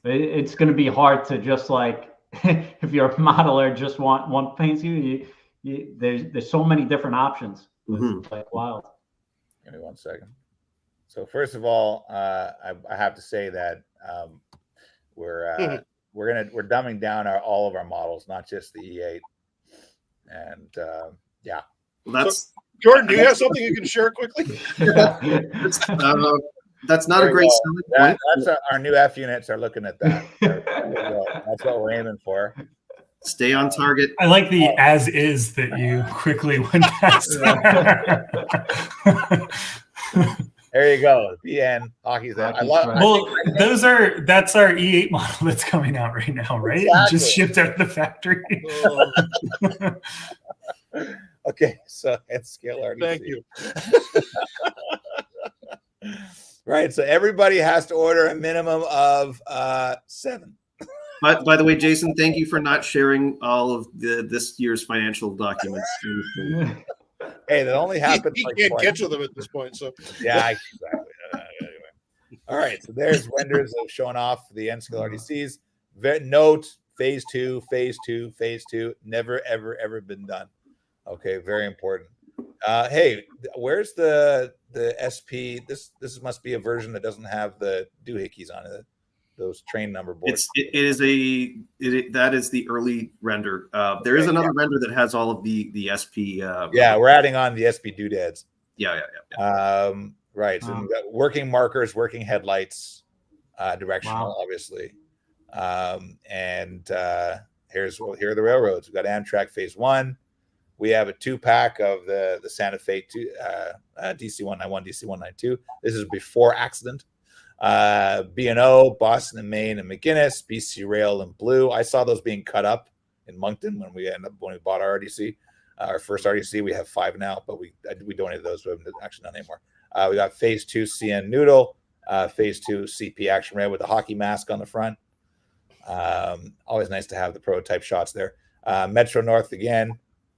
It's going to be hard to just like, if you're a modeler, just want one paint scheme. There's so many different options. It's like wild. Give me 1 second. So first of all, I have to say that we're dumbing down all of our models, not just the E8. And yeah. Well, that's Jordan. Do you have something you can share quickly? That's not a great selling point. That's our new F units are looking at that. That's what we're aiming for. Stay on target. I like the as is that you quickly went past. There you go. The end. Hockey's that. That's our E8 model that's coming out right now, right? Exactly. Just shipped out of the factory. Okay, so at scale RDC. Thank you. Right, so everybody has to order a minimum of 7. By the way, Jason, thank you for not sharing all of this year's financial documents. Hey, that only happened. He can't catch them at this point. So yeah, exactly. Anyway. All right, so there's renders of showing off the N scale RDCs. Note: phase 2, phase 2, phase 2. Never, ever been done. Okay, very important. Hey, where's the SP? This must be a version that doesn't have the doohickeys on it. Those train number boards. That is the early render. There is another render that has all of the SP. We're adding on the SP doodads. Yeah. Right. So we've got working markers, working headlights, directional, obviously. Here are the railroads. We've got Amtrak Phase 1. We have a 2-pack of the Santa Fe DC191, DC192. This is before accident. B&O, Boston and Maine and McGuinness, BC Rail and Blue. I saw those being cut up in Moncton when we bought our RDC, our first RDC. We have 5 now, but we donated those. We haven't actually done anymore. We got Phase 2 CN Noodle, Phase 2 CP Action Red with the hockey mask on the front. Always nice to have the prototype shots there. Metro North again.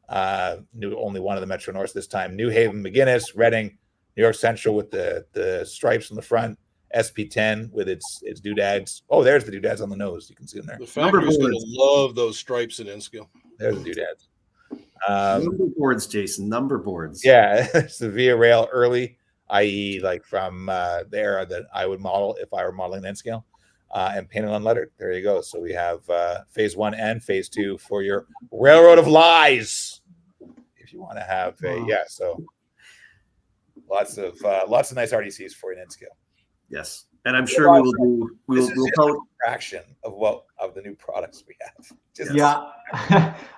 Only one of the Metro Norths this time. New Haven, McGuinness, Reading, New York Central with the stripes on the front. SP10 with its doodads. Oh, there's the doodads on the nose. You can see them there. The factory's going to love those stripes at N-scale. There's the doodads. Number boards, Jason. Number boards. Yeah, it's the Via Rail early, i.e., like from the era that I would model if I were modeling N-scale, and painted unlettered. There you go. So we have Phase 1 and Phase 2 for your Railroad of Lies. If you want to have so lots of nice RDCs for an N-scale. Yes, and I'm sure we'll probably fraction of the new products we have.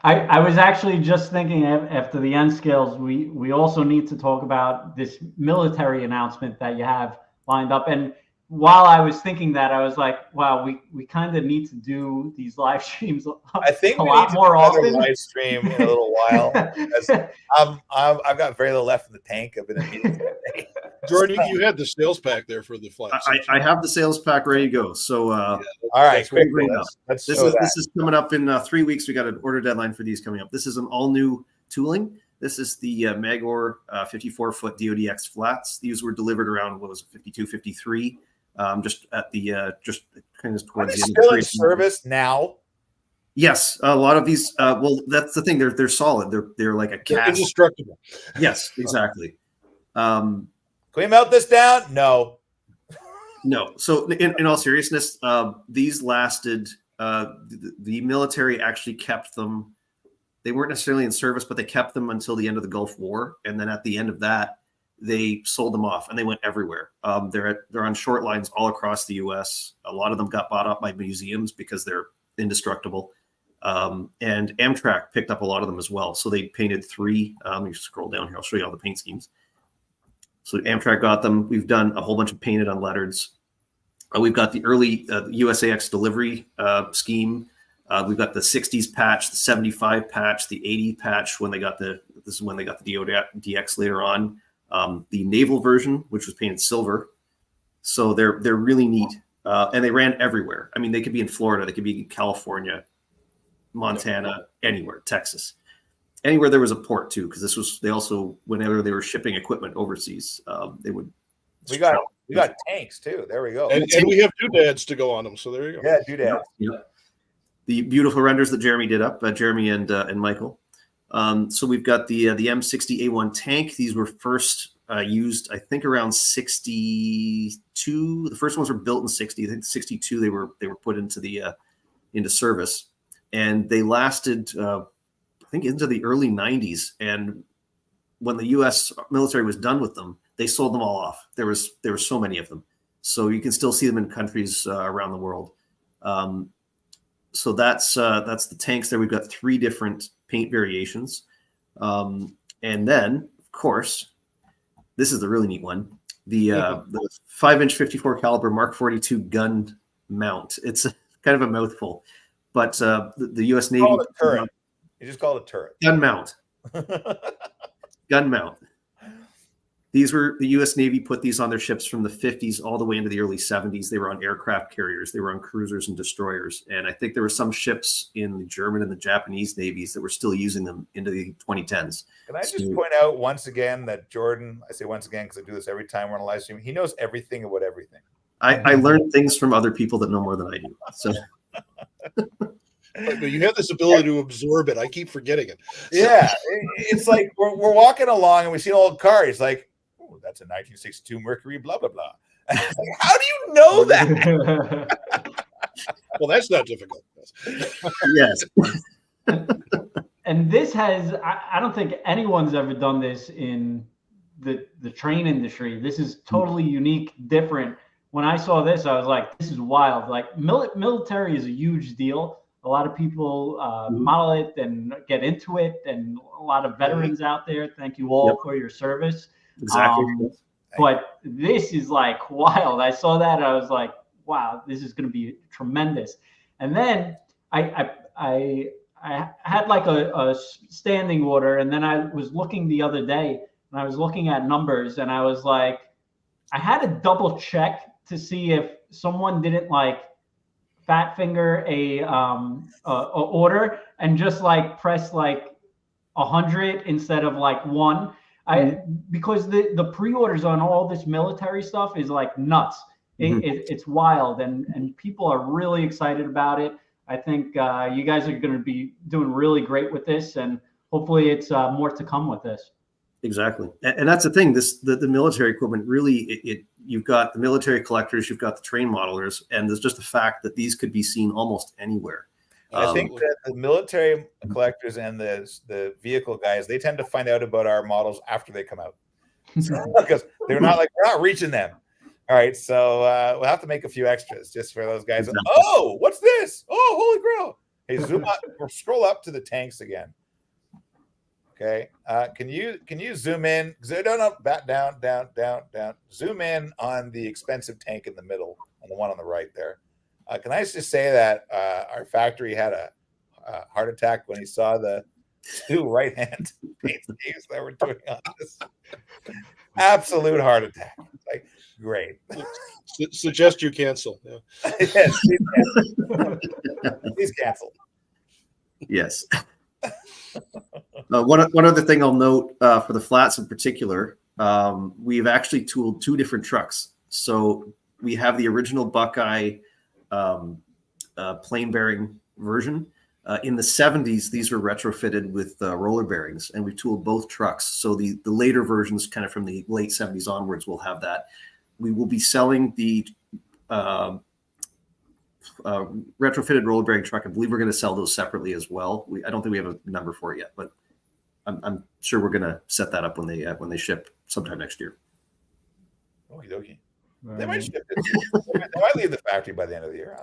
I was actually just thinking after the N scales, we also need to talk about this military announcement that you have lined up. And while I was thinking that, I was like, wow, we kind of need to do these live streams I think a lot more often. Live stream in a little while. I've got very little left in the tank. I've been in meetings today. Jordan, you had the sales pack there for the flights. I have the sales pack ready to go. So all right, quickly. This is coming up in 3 weeks. We got an order deadline for these coming up. This is an all new tooling. This is the Magor 54-foot DODX flats. These were delivered around 52, 53. Just at the just kind of towards the end. Still in service now. Yes, a lot of these. Well, that's the thing. They're solid. They're like a cast. Indestructible. Yes, exactly. Can we melt this down? No. So in all seriousness, these lasted the military actually kept them. They weren't necessarily in service, but they kept them until the end of the Gulf War. And then at the end of that, they sold them off and they went everywhere. They're on short lines all across the US. A lot of them got bought up by museums because they're indestructible. And Amtrak picked up a lot of them as well. So they painted 3. Let me scroll down here. I'll show you all the paint schemes. So Amtrak got them. We've done a whole bunch of painted unlettereds. We've got the early USAX delivery scheme. We've got the 60s patch, the 75 patch, the 80 patch when they got this is when they got the DX later on. The naval version, which was painted silver. So they're really neat. And they ran everywhere. I mean, they could be in Florida, they could be in California, Montana, anywhere, Texas. Anywhere there was a port too, because they also, whenever they were shipping equipment overseas, they would. We got tanks too. There we go. And we have doodads to go on them. So there you go. Yeah, doodads. Yep. The beautiful renders that Jeremy did up, Jeremy and Michael. So we've got the M60A1 tank. These were first used, I think, around 62. The first ones were built in 60. I think 62 they were put into service, and they lasted I think into the early 90s. And when the U.S. military was done with them, they sold them all off. There were so many of them, so you can still see them in countries around the world. So that's the tanks there. We've got 3 different paint variations. And then, of course, this is the really neat one. The 5-inch 54 caliber Mark 42 gun mount. It's kind of a mouthful, but the U.S. Navy. Call it a turret. You just call it a turret. Gun mount. Gun mount. These were the U.S. Navy put these on their ships from the 50s all the way into the early 70s. They were on aircraft carriers. They were on cruisers and destroyers. And I think there were some ships in the German and the Japanese navies that were still using them into the 2010s. Can I just point out once again that Jordan, I say once again because I do this every time we're on a live stream, he knows everything about everything. I learned things from other people that know more than I do. So But you have this ability to absorb it. I keep forgetting it. Yeah. It's like we're walking along and we see an old car. He's like, that's a 1962 Mercury, blah, blah, blah. Like, how do you know that? Well, that's not difficult. yes. And this has, I don't think anyone's ever done this in the train industry. This is totally unique, different. When I saw this, I was like, this is wild. Like military is a huge deal. A lot of people model it and get into it, and a lot of veterans out there. Thank you all for your service. Exactly. But this is like wild. I saw that. I was like, wow, this is going to be tremendous. And then I had like a standing order. And then I was looking the other day and I was looking at numbers and I was like, I had to double check to see if someone didn't like fat finger a order and just like press like 100 instead of like 1. Because the pre-orders on all this military stuff is like nuts. It's wild, and people are really excited about it. I think you guys are going to be doing really great with this, and hopefully it's more to come with this. Exactly, and that's the thing. The military equipment really, you've got the military collectors, you've got the train modelers, and there's just the fact that these could be seen almost anywhere. I think that the military collectors and the vehicle guys, they tend to find out about our models after they come out. Because they're not like, we're not reaching them. All right, so we'll have to make a few extras just for those guys. Exactly. Oh, what's this? Oh, holy grail. Hey, zoom up or scroll up to the tanks again. Okay. Can you zoom in? No, back down. Zoom in on the expensive tank in the middle and the one on the right there. Can I just say that our factory had a heart attack when he saw the 2 right-hand paint schemes that we're doing on this? Absolute heart attack. Like, great. Suggest you cancel. Yeah. Yes, please cancel. Yes. One other thing I'll note for the flats in particular, we've actually tooled 2 different trucks. So we have the original Buckeye plain bearing version. In the 70s, these were retrofitted with roller bearings, and we tooled both trucks. So the later versions, kind of from the late 70s onwards, will have that. We will be selling the retrofitted roller bearing truck. I believe we're going to sell those separately as well. I don't think we have a number for it yet, but I'm sure we're going to set that up when they ship sometime next year. Okie dokie. They might ship it. They might leave the factory by the end of the year. I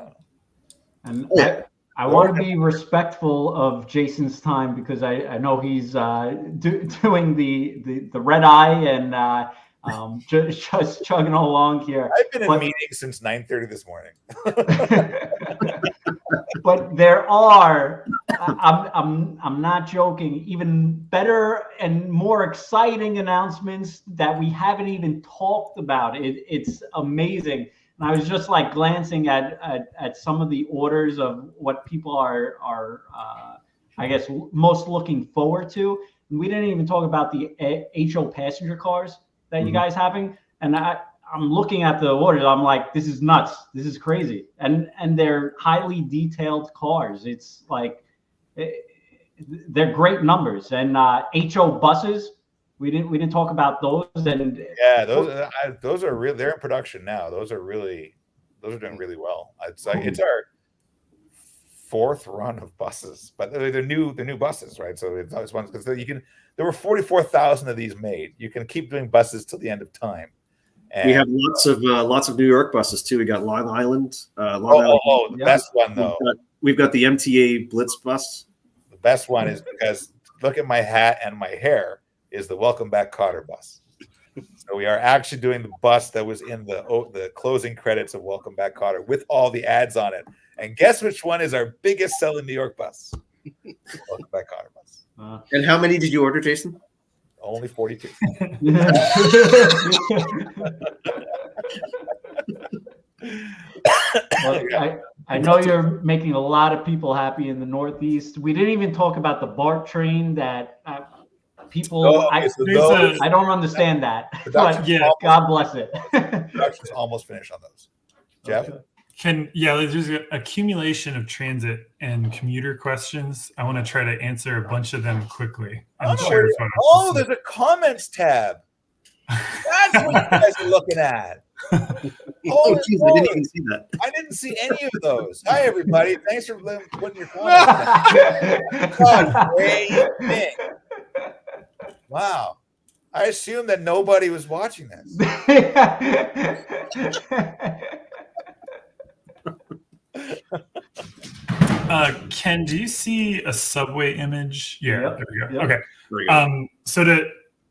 don't know. And I want to be respectful of Jason's time because I know he's doing the red eye and just chugging along here. I've been in meetings since 9:30 this morning. But there are, I'm not joking, even better and more exciting announcements that we haven't even talked about. It's amazing. And I was just like glancing at some of the orders of what people are I guess most looking forward to. And we didn't even talk about the HO passenger cars that you guys having. And I'm looking at the orders. I'm like, this is nuts. This is crazy. And they're highly detailed cars. It's like they're great numbers. And HO buses. We didn't talk about those. And yeah, those are real. They're in production now. Those are doing really well. It's our fourth run of buses, but they're new buses, right? So it's one because there were 44,000 of these made. You can keep doing buses till the end of time. And we have lots of New York buses too. We got Long Island. The best one though. We've got the MTA Blitz bus. The best one is because look at my hat and my hair. Is the Welcome Back Kotter bus. So we are actually doing the bus that was in the closing credits of Welcome Back Kotter with all the ads on it. And guess which one is our biggest selling New York bus? Welcome Back Kotter bus. And how many did you order, Jason? Only 42. Well, I know you're making a lot of people happy in the Northeast. We didn't even talk about the BART train that people, I don't understand that. But yeah, God bless it. Production's almost finished on those. Jeff? There's an accumulation of transit and commuter questions. I want to try to answer a bunch of them quickly. There's a comments tab. That's what you guys are looking at. Geez, I didn't even see that. I didn't see any of those. Hi, everybody. Thanks for putting your comments down. Great thing. Wow. I assumed that nobody was watching this. Ken, do you see a subway image? Yeah, yep. There we go. Yep. Okay. So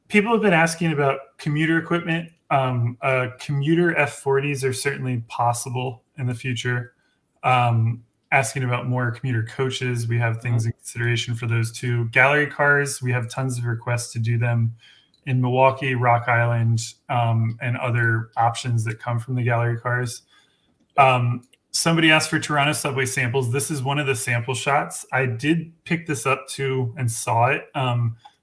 people have been asking about commuter equipment. Commuter F40s are certainly possible in the future. Asking about more commuter coaches. We have things in consideration for those too. Gallery cars, we have tons of requests to do them in Milwaukee, Rock Island, and other options that come from the gallery cars. Somebody asked for Toronto subway samples. This is one of the sample shots. I did pick this up too and saw it.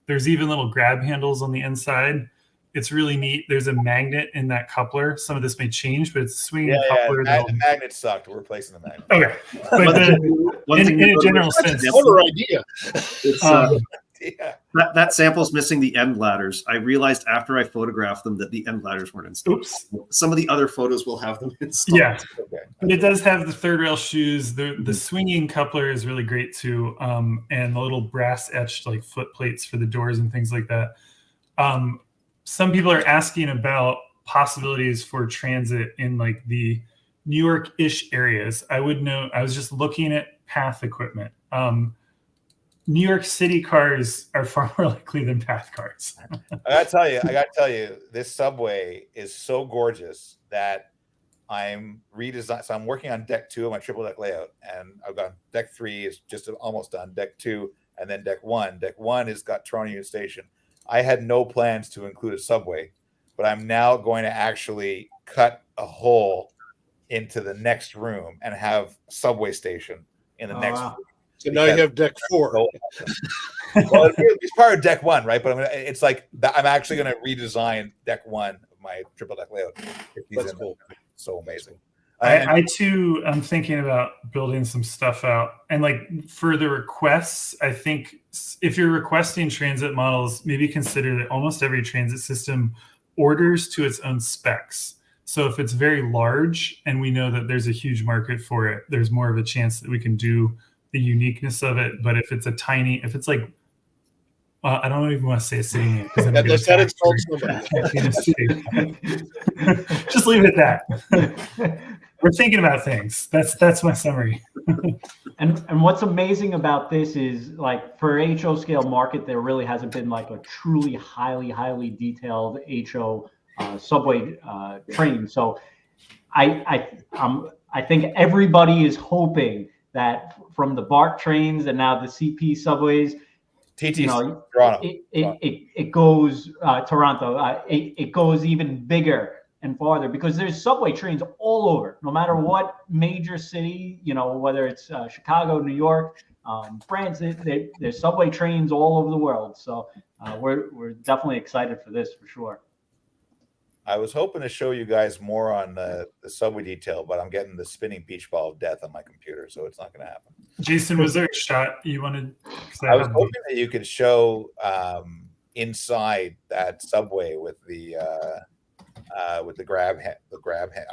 There's even little grab handles on the inside. It's really neat. There's a magnet in that coupler. Some of this may change, but it's a swinging coupler. The magnet sucked. We're replacing the magnet. Okay. But in a general sense. Another idea. That sample's missing the end ladders. I realized after I photographed them that the end ladders weren't installed. Oops. Some of the other photos will have them installed. Yeah. Okay. But it does have the third rail shoes. The swinging coupler is really great too. And the little brass etched like foot plates for the doors and things like that. Some people are asking about possibilities for transit in like the New York-ish areas. I was just looking at path equipment. New York City cars are far more likely than path cars. I gotta tell you, this subway is so gorgeous that I'm redesigning. So I'm working on deck 2 of my triple deck layout, and I've got deck 3 is just almost done. Deck 2, and then deck 1. Deck 1 has got Toronto Union Station. I had no plans to include a subway, but I'm now going to actually cut a hole into the next room and have a subway station in the next room. So now you have deck 4. Well, it's part of deck 1, right? But it's like I'm actually going to redesign deck 1 of my triple deck layout. That's cool. So amazing. I too am thinking about building some stuff out, and like for the requests, I think if you're requesting transit models, maybe consider that almost every transit system orders to its own specs. So if it's very large and we know that there's a huge market for it, there's more of a chance that we can do the uniqueness of it. But if it's like, I don't even want to say a city name because That's how it's called somebody. Just leave it at that. We're thinking about things. That's my summary. And what's amazing about this is, like, for HO scale market, there really hasn't been like a truly highly detailed HO subway train. So I think everybody is hoping that from the BART trains and now the CP subways, TTC, Toronto. It goes Toronto. It goes even bigger and farther, because there's subway trains all over, no matter what major city, whether it's Chicago, New York, France, there's subway trains all over the world. So we're definitely excited for this, for sure. I was hoping to show you guys more on the subway detail, but I'm getting the spinning beach ball of death on my computer, so it's not going to happen. Jason, was there a shot you wanted? I was hoping that you could show inside that subway with the grab hand,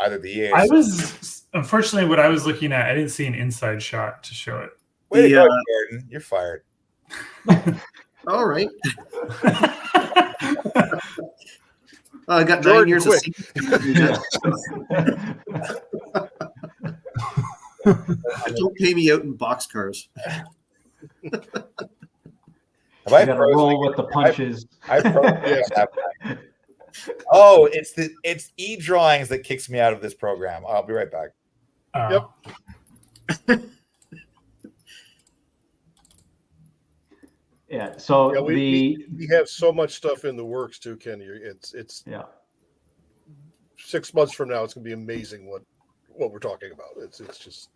either the EAC. I was, unfortunately, what I was looking at, I didn't see an inside shot to show it. Way to go, Jordan. You're fired. All right. I got Jordan, 9 years quick. Don't pay me out in boxcars. You gotta roll with the punches. Oh, it's e-drawings that kicks me out of this program. I'll be right back. Yep. Yeah. So Yeah, we have so much stuff in the works too, Kenny. It's 6 months from now, it's gonna be amazing what we're talking about. It's just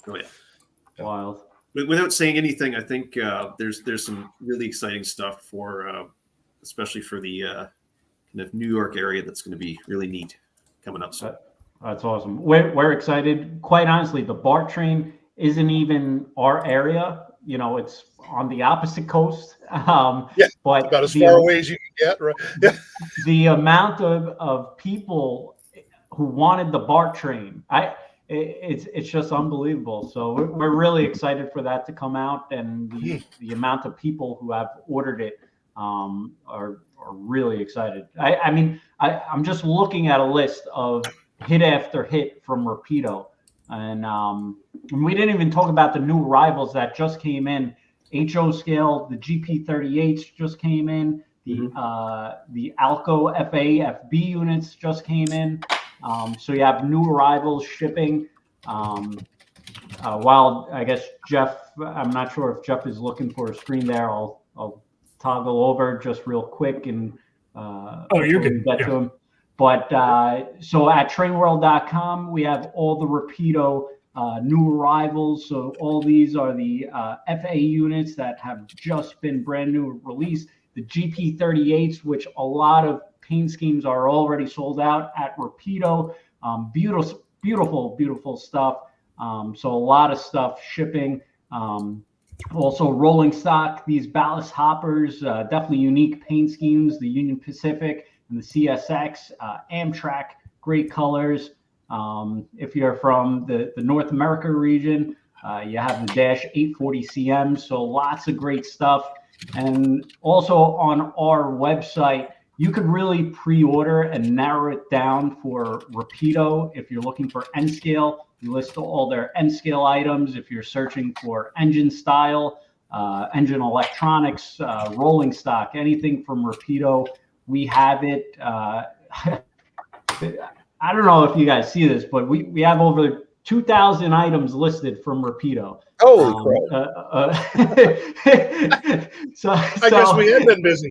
wild. Without saying anything, I think there's some really exciting stuff for, especially for the kind of New York area, that's going to be really neat coming up soon. That's awesome. We're excited. Quite honestly, the BART train isn't even our area. It's on the opposite coast. But about as far away as you can get, right? Yeah. The amount of people who wanted the BART train, it's just unbelievable. So we're really excited for that to come out, and the amount of people who have ordered it are really excited. I'm just looking at a list of hit after hit from Rapido, and we didn't even talk about the new arrivals that just came in. HO scale, the GP38s just came in. The Alco FA FB units just came in. So you have new arrivals shipping. While I guess Jeff, I'm not sure if Jeff is looking for a screen there. I'll toggle over just real quick and you're good. Get to him. But so at TrainWorld.com, we have all the Rapido new arrivals. So all these are the FA units that have just been brand new released. The GP38s, which a lot of paint schemes are already sold out at Rapido. Beautiful stuff. So a lot of stuff shipping. Also rolling stock, these ballast hoppers, definitely unique paint schemes, the Union Pacific and the CSX, Amtrak, great colors. If you're from the North America region, you have the Dash 840 CM, so lots of great stuff. And also on our website, you could really pre-order and narrow it down for Rapido. If you're looking for N scale, you list all their N scale items. If you're searching for engine style, engine electronics, rolling stock, anything from Rapido, we have it. I don't know if you guys see this, but we have over 2,000 items listed from Rapido. Holy crap. So I guess we have been busy.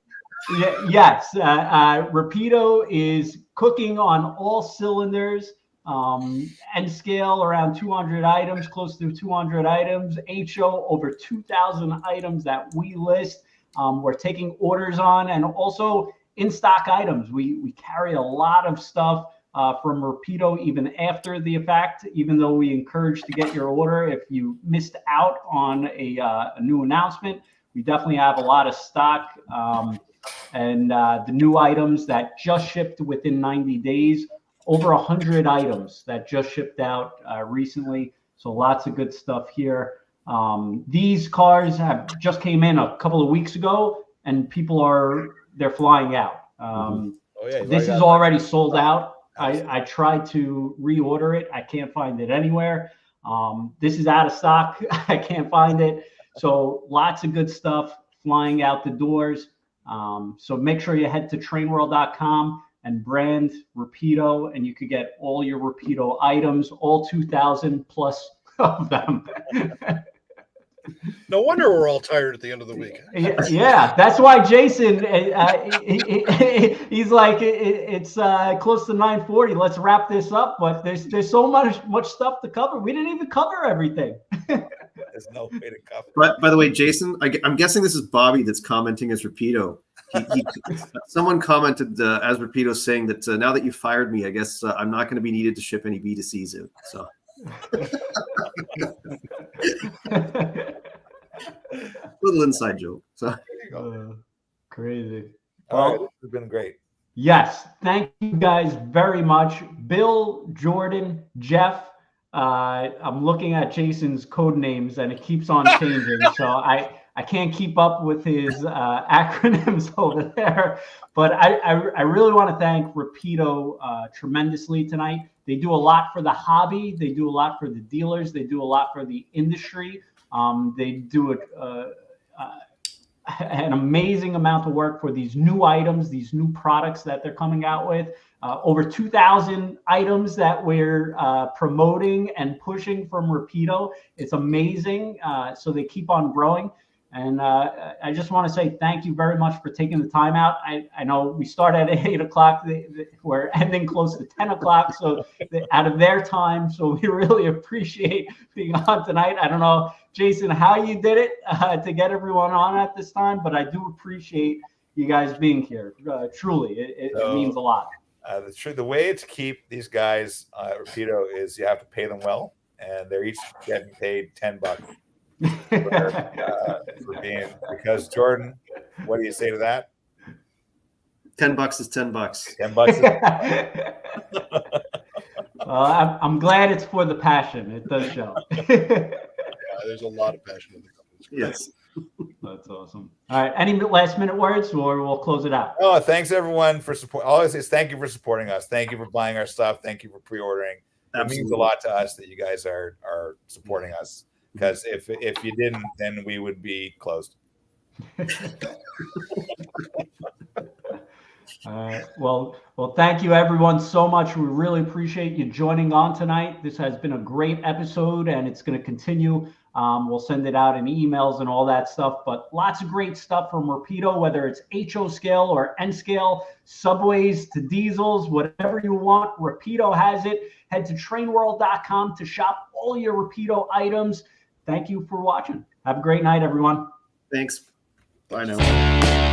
Yes. Rapido is cooking on all cylinders. N scale around 200 items, close to 200 items. HO over 2,000 items that we list. We're taking orders on, and also in stock items. We carry a lot of stuff from Rapido even after the fact, even though we encourage to get your order. If you missed out on a new announcement, we definitely have a lot of stock. And the new items that just shipped within 90 days over 100 items that just shipped out recently. So lots of good stuff here. These cars have just came in a couple of weeks ago, and they're flying out. This is already sold out. I tried to reorder it. I can't find it anywhere. This is out of stock. I can't find it. So lots of good stuff flying out the doors. So make sure you head to TrainWorld.com and brand Rapido, and you could get all your Rapido items, all 2,000 plus of them. No wonder we're all tired at the end of the week. Yeah, that's why Jason, he's like, it's close to 9:40. Let's wrap this up. But there's so much stuff to cover. We didn't even cover everything. There's no way to cover. But by the way, Jason, I'm guessing this is Bobby that's commenting as Rapido. Someone commented as Rapido saying that now that you fired me, I guess I'm not going to be needed to ship any B2Cs out. So. Little inside joke. So crazy. All right, it's been great. Yes, thank you guys very much, Bill, Jordan, Jeff. I'm looking at Jason's code names and it keeps on changing, so I can't keep up with his acronyms over there. But I really want to thank Rapido tremendously tonight. They do a lot for the hobby. They do a lot for the dealers. They do a lot for the industry. They do an amazing amount of work for these new items, these new products that they're coming out with. Over 2,000 items that we're promoting and pushing from Rapido. It's amazing. So they keep on growing. And I just want to say thank you very much for taking the time out. I know we start at 8 o'clock. We're ending close to 10 o'clock. So out of their time. So we really appreciate being on tonight. I don't know, Jason, how you did it to get everyone on at this time, but I do appreciate you guys being here. Truly, it means a lot. The way to keep these guys at Rapido is you have to pay them well, and they're each getting paid $10 for being. Because Jordan, what do you say to that? $10 is $10. $10 is I'm glad it's for the passion. It does show. There's a lot of passion in the company. Yes. That's awesome. All right. Any last minute words, or we'll close it out? Oh, thanks everyone for support. All I say is thank you for supporting us. Thank you for buying our stuff. Thank you for pre-ordering. It means a lot to us that you guys are supporting us. Because if you didn't, then we would be closed. Well, thank you everyone so much. We really appreciate you joining on tonight. This has been a great episode, and it's going to continue. We'll send it out in emails and all that stuff, but lots of great stuff from Rapido, whether it's HO scale or N scale, subways to diesels, whatever you want, Rapido has it. Head to TrainWorld.com to shop all your Rapido items. Thank you for watching. Have a great night, everyone. Thanks. Bye now.